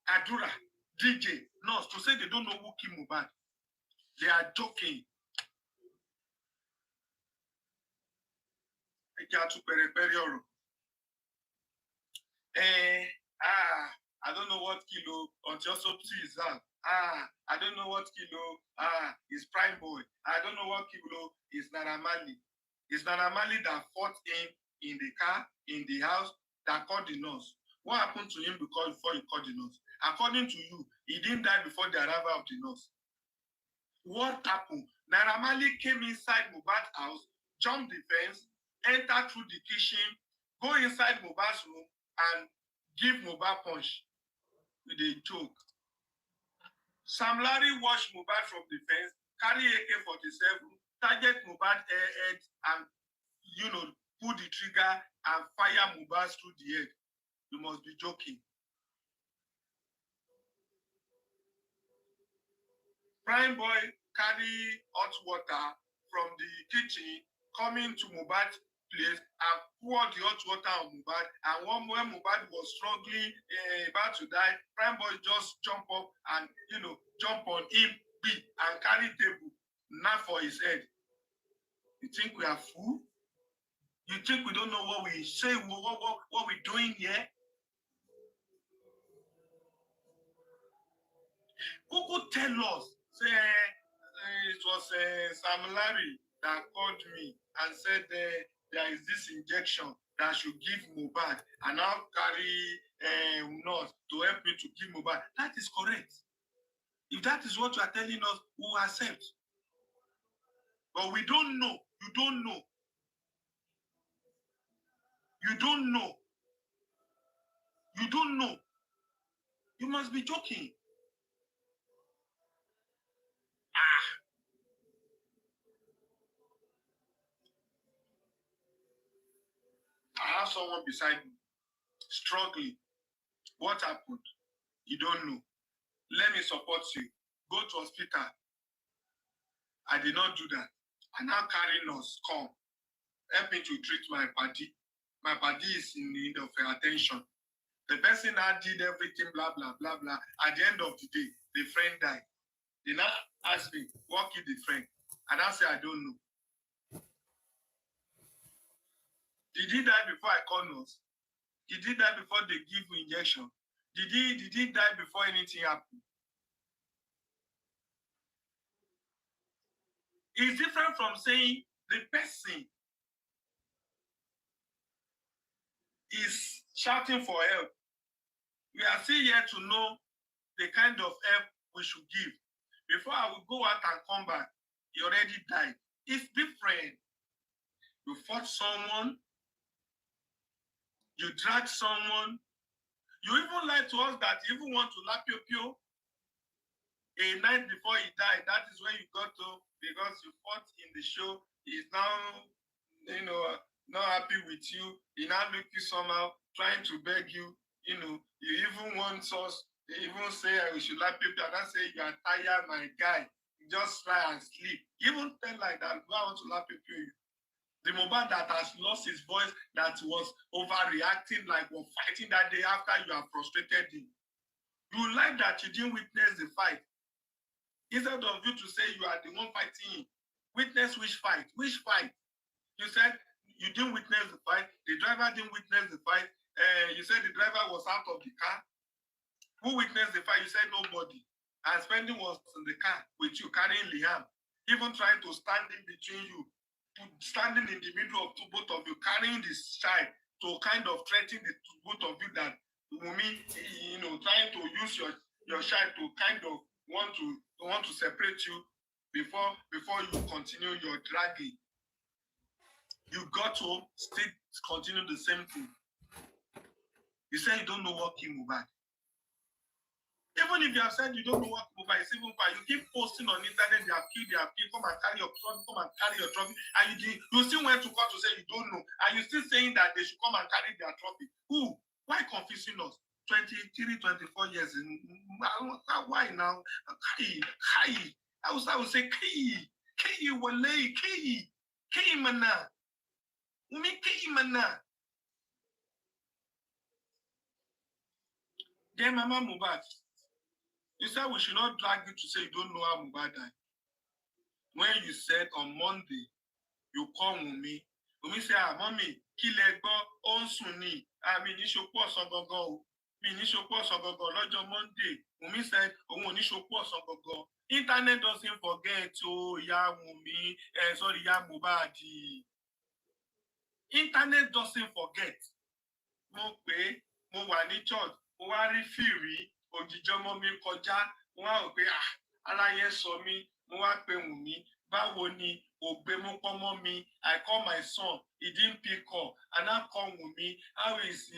Adura, DJ, Nurse, to say they don't know who killed Mohbad, they are joking. I don't know what kilo until 𝗳𝗵𝗋 is that. I don't know what kilo is Prime Boy. I don't know what kilo is Naira Marley. It's Naira Marley that fought him in the car, in the house, that called the nurse. What happened to him before he called the nurse? According to you, he didn't die before the arrival of the nurse. What happened? Naira Marley came inside Mohbad's house, jumped the fence, entered through the kitchen, go inside Mohbad's room, and give Mohbad punch with a joke. Sam Larry watched Mohbad from the fence, carry AK-47, target Mohbad head, and pull the trigger and fire Mohbad through the head. You must be joking. Prime boy carry hot water from the kitchen, coming to Mohbad's place and pour the hot water on Mohbad. And when Mohbad was struggling, about to die, Prime boy just jump up and jump on him, beat and carry table, knife for his head. You think we are fool? You think we don't know what we say, what we're doing here? Who could tell us? Say it was Sam Larry that called me and said there is this injection that should give Mohbad, and I'll carry nurse to help me to give Mohbad. That is correct. If that is what you are telling us, we will accept. But we don't know. You don't know. You don't know. You don't know. You must be joking. I have someone beside me, struggling. What happened? You don't know. Let me support you. Go to hospital. I did not do that. I now carry nurse, come. Help me to treat my party. My party is in need of attention. The person that did everything, blah, blah, blah, blah. At the end of the day, the friend died. They now ask me, what killed the friend? And I say, I don't know. Did he die before I call nurse? Did he die before they give injection? Did he die before anything happened? It's different from saying the person is shouting for help. We are still here to know the kind of help we should give. Before I will go out and come back, he already died. It's different. You fought someone, you dragged someone, you even lied to us that you even want to 𝗵𝘃𝗃𝗀𝗃 a night before he died. That is when you got to, because you fought in the show. He's now, not happy with you. He now look you somehow, trying to beg you. You even want us, you even say we should 𝗵𝘃𝗃𝗀𝗃, and I say you are tired, my guy. Just try and sleep. Even tell like that, I want to 𝗵𝘃𝗃𝗀𝗃 you. The Mohbad that has lost his voice, that was overreacting, like was fighting that day after you have frustrated him. You like that you didn't witness the fight. Instead of you to say you are the one fighting him, witness which fight? Which fight? You said you didn't witness the fight. The driver didn't witness the fight. You said the driver was out of the car. Who witnessed the fight? You said nobody. And Spending was in the car with you carrying Liam, even trying to stand in between you, standing in the middle of both of you, carrying this child to kind of threaten the both of you that Wumi, trying to use your child to kind of want to separate you before you continue your dragging. You got to still continue the same thing. You say you don't know what killed Mohbad. Even if you have said you don't know what Mohbad is, even fine, you keep posting on the internet, they have killed, come and carry your trophy, and you still went to court to say you don't know, and you still saying that they should come and carry their trophy. Who? Why confusing us? 23, 24 years. Why now? I would say mana. Umi mana. Then Mama Mohbad, you said we should not drag you to say you don't know how Mohbad died. When you said on Monday, you call Wumi. Wumi said, Mommy, 𝗵𝘃𝗃𝗀𝗀 onsuni. Lọ́jọ́ Monday, Wumi said, Internet doesn't forget, Ìyá Wumi, sorry, Ìyá Mohbad. Internet doesn't forget. Mo pé mo wà ní church, mo wá rí fìrí, òjijì ọmọ mi kọjá, mo wá rò pé aláyé sọ mí, mo wá pe Wumi, báwo ni ògbé mo pọ́nmọ́ mi, I call my son, he didn't pick up, and I call Wumi, how is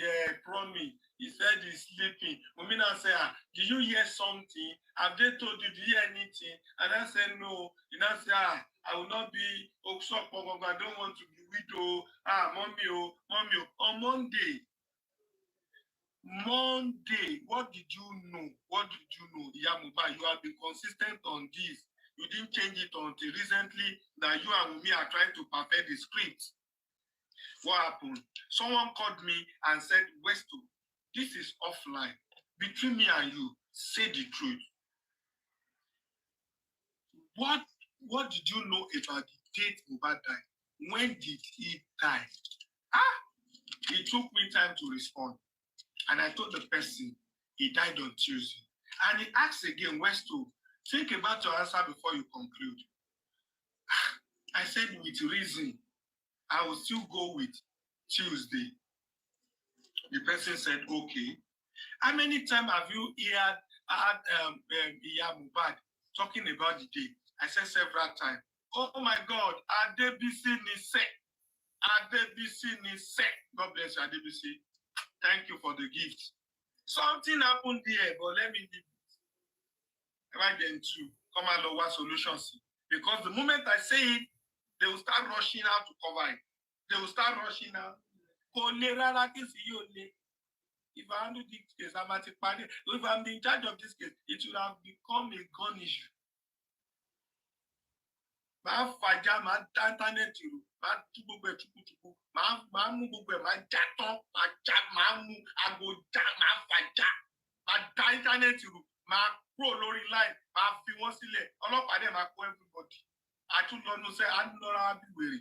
Promi? He said he's sleeping. Wumi now said, did you hear something? Have they told you, did you hear anything? And I said, no. He now said, I will not be, I don't want to be widow. Mommy, on Monday, what did you know? What did you know? Yamuba, you have been consistent on this. You didn't change it until recently that you and Wumi are trying to perfect the script. What happened? Someone called me and said, Westo, this is offline. Between me and you, say the truth. What did you know about the date Mohbad died? When did he die? It took me time to respond. And I told the person he died on Tuesday. And he asked again, Westo, think about your answer before you conclude. I said, with reason, I will still go with Tuesday. The person said, okay. How many times have you heard Mohbad talking about the day? I said several times. Oh my God, 𝗷𝗵𝗍 𝗵𝗍. God bless you, 𝗷𝗵𝗍. Thank you for the gift. Something happened there, but let me leave it. Right then too, come and lower solutions. Because the moment I say it, they will start rushing out to cover it. They will start rushing out. If I handle this case, if I'm in charge of this case, it would have become a gun issue. Máa fàjà, máa dá íńtánẹ́ẹ̀tì rú, máa tú gbogbo ẹ̀ túkútúkú, máa mú gbogbo ẹ̀, máa já tán, máa mú aago já, máa fàjà, máa dá íńtánẹ́ẹ̀tì rú, máa kúrò lórí line, máa fi wọ́n sílẹ̀, ọlọ́pàá dẹ̀ máa kó everybody. Àtúndọ̀nù sẹ́, àdúnlọ́ra bí wèrè.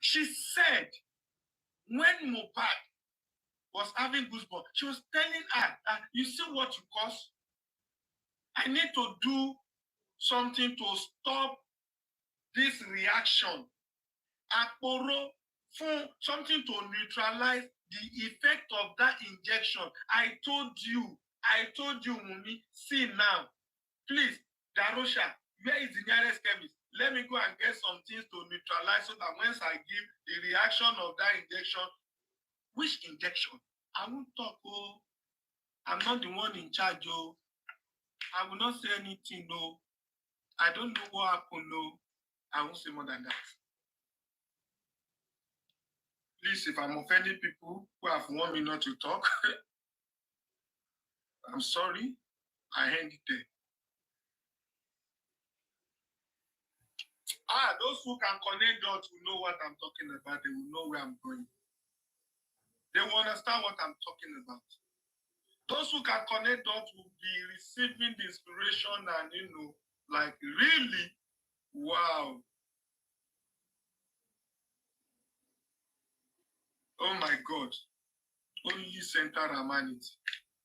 She said, when Mohbad was having goosebumps, she was telling her, you see what you cause? I need to do something to stop this reaction. Akporo, for something to neutralize the effect of that injection. I told you, Wumi, see now. Please, Darosha, where is the nearest chemist? Let me go and get some things to neutralize so that once I give the reaction of that injection, which injection? I won't talk, oh. I'm not the one in charge, oh. I will not say anything, no. I don't know what happened, no. I won't say more than that. Please, if I'm offending people who have warned me not to talk, I'm sorry. I end it there. Those who can connect dots will know what I'm talking about. They will know where I'm going. They will understand what I'm talking about. Those who can connect dots will be receiving the inspiration and, like really, wow. Oh my God. Only center humanity.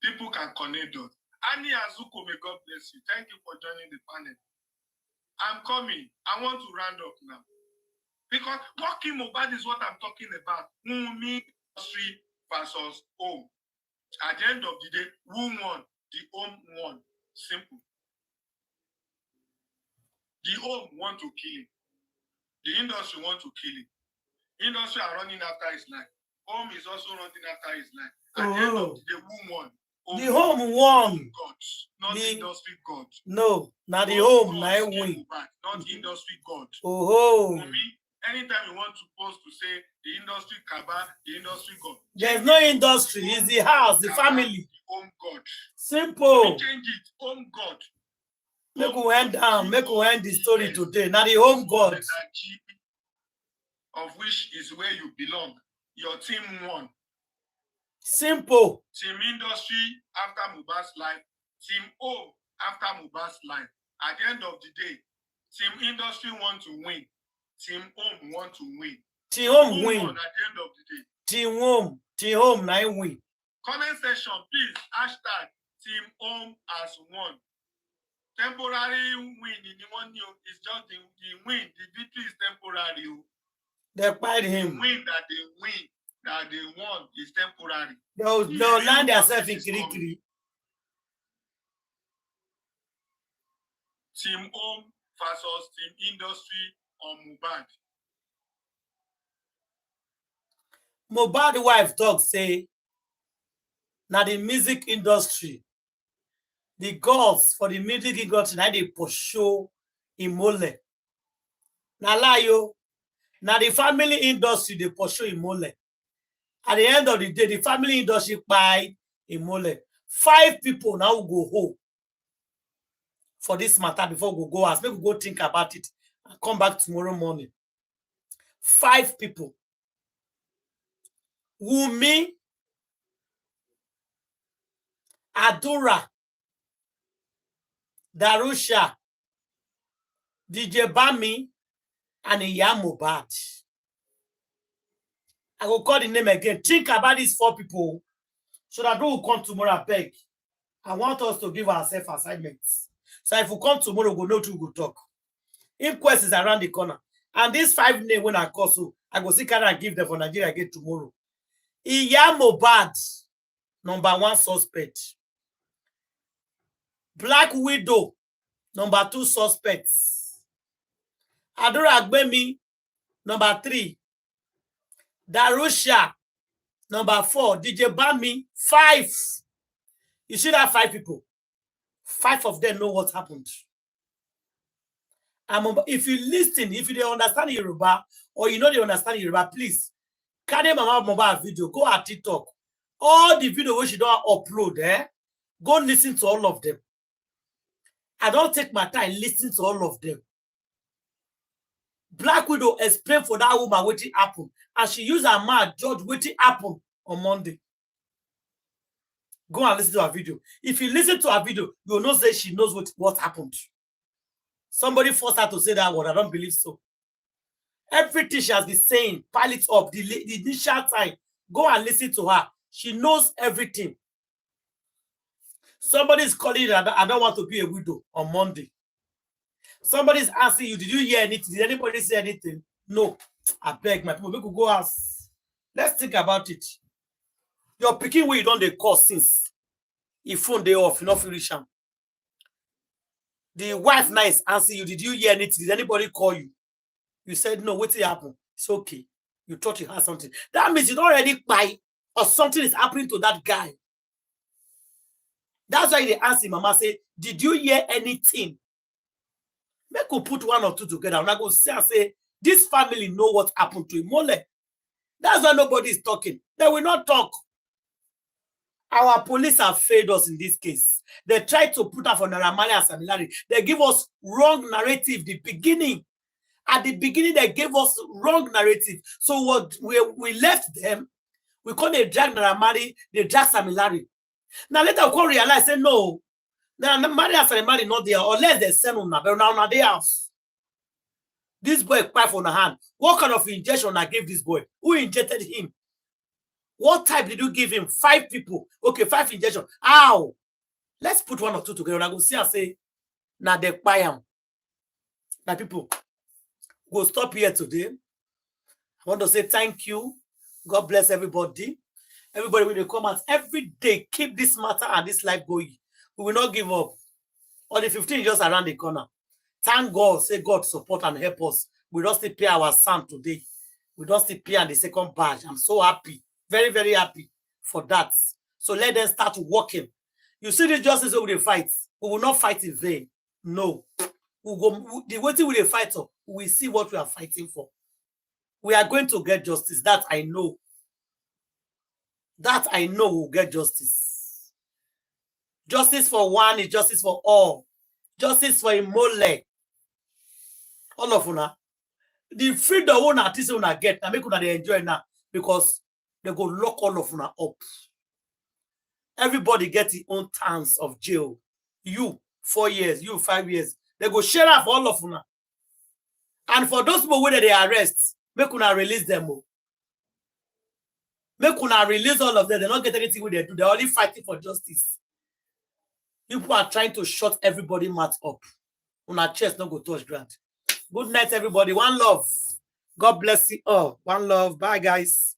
People can connect dots. Annie Azuko, may God bless you. Thank you for joining the panel. I'm coming. I want to round up now. Because walking Mohbad is what I'm talking about. Wumi versus home. At the end of the day, who won? The home won. Simple. The home want to kill him. The industry want to kill him. Industry are running after his life. Home is also running after his life. At the end of the day, who won? The home won. God, not the industry God. No, not the home, not win. Not industry God. Oh. For me, anytime you want to post to say the industry Kaba, the industry God. There's no industry. It's the house, the family. The home God. Simple. Change it. Home God. Make we end down. Make we end the story today. Now the home God. Of which is where you belong. Your team won. Simple. Team industry after Mohbad's life. Team home after Mohbad's life. At the end of the day, team industry want to win. Team home want to win. Team home win. At the end of the day. Team home now win. Comment section, please. Hashtag team home as one. Temporary win in the money is just the win. The victory is temporary. They fight him. The win, that they won is temporary. They'll land themselves in Kirikiri. Team home versus team industry on Mohbad. Mohbad wife talk say, now the music industry, the gods for the music industry, now they pursue Imole. Now lie yo, now the family industry, they pursue Imole. At the end of the day, the family industry buy Imole. 5 people now go home for this matter before we go ask. Maybe we go think about it and come back tomorrow morning. 5 people. Wumi, Adura, Darusha, DJ Bami, and Mohbad. I will call the name again. Think about these 4 people so that we will come tomorrow. I beg. I want us to give ourselves assignments. So if we come tomorrow, we'll know to go talk. Inquest is around the corner. And these 5 names when I call, so I go see can I give them for Nigeria again tomorrow. Mohbad, number 1 suspect. Black Widow, number 2 suspects. Adura Agbemi, number 3. Darusha, number 4. DJ Bami, 5. You see that 5 people? 5 of them know what happened. If you listen, if you don't understand Yoruba, or you know they understand Yoruba, please, carry Mama Mohbad video, go at TikTok. All the video which you don't upload, go listen to all of them. I don't take my time listening to all of them. Black Widow explained for that woman what happened, and she used her mouth judge what happened on Monday. Go and listen to her video. If you listen to her video, you will not say she knows what happened. Somebody forced her to say that word. I don't believe so. Everything she has been saying, pile it up, the initial time. Go and listen to her. She knows everything. Somebody is calling you that I don't want to be a widow on Monday. Somebody is asking you, did you hear anything? Did anybody say anything? No. I beg my people, we could go ask. Let's think about it. You're picking where you don't they call since. If phone they off, you not feel rich. The wife now is asking you, did you hear anything? Did anybody call you? You said no, what happened? It's okay. You thought you had something. That means you don't already buy or something is happening to that guy. That's why they ask him, Mama say, did you hear anything? Make we put 1 or 2 together. I'm not going to say, this family know what happened to him. That's why nobody is talking. They will not talk. Our police have failed us in this case. They tried to put up on Naira Marley and Sam Larry. They give us wrong narrative. The beginning. At the beginning, they gave us wrong narrative. So what we left them, we call they drag Naira Marley, they drag Sam Larry. Now later we come realize, say no. Naira Marley and Sam Larry not there, unless they send on their house. This boy cry for the hand. What kind of injection I gave this boy? Who injected him? What type did you give him? 5 people. Okay, 5 injections. How? Let's put 1 or 2 together. I go see and say, now they 𝘵𝗪. Now people, go stop here today. I want to say thank you. God bless everybody. Everybody will come out every day. Keep this matter and this life going. We will not give up. On the 15th, just around the corner. Thank God. Say God support and help us. We don't still pay our son today. We don't still pay on the 2nd batch. I'm so happy. Very, very happy for that. So let them start working. You see the justice over the fight. We will not fight in vain. No. We'll go, the way we fight up, we will see what we are fighting for. We are going to get justice. That I know. That I know we'll get justice. Justice for one is justice for all. Justice for Imole. All of una. The freedom one artist una get, now make una they enjoy now because they go lock all of una up. Everybody get their own terms of jail. You 4 years, you 5 years. They go share off all of una. And for those people where they arrest, make una release them. Make una release all of them. They don't get anything with they do. They're only fighting for justice. People are trying to shut everybody mouth up. On our chest, not go touch ground. Good night, everybody. One love. God bless you all. One love. Bye, guys.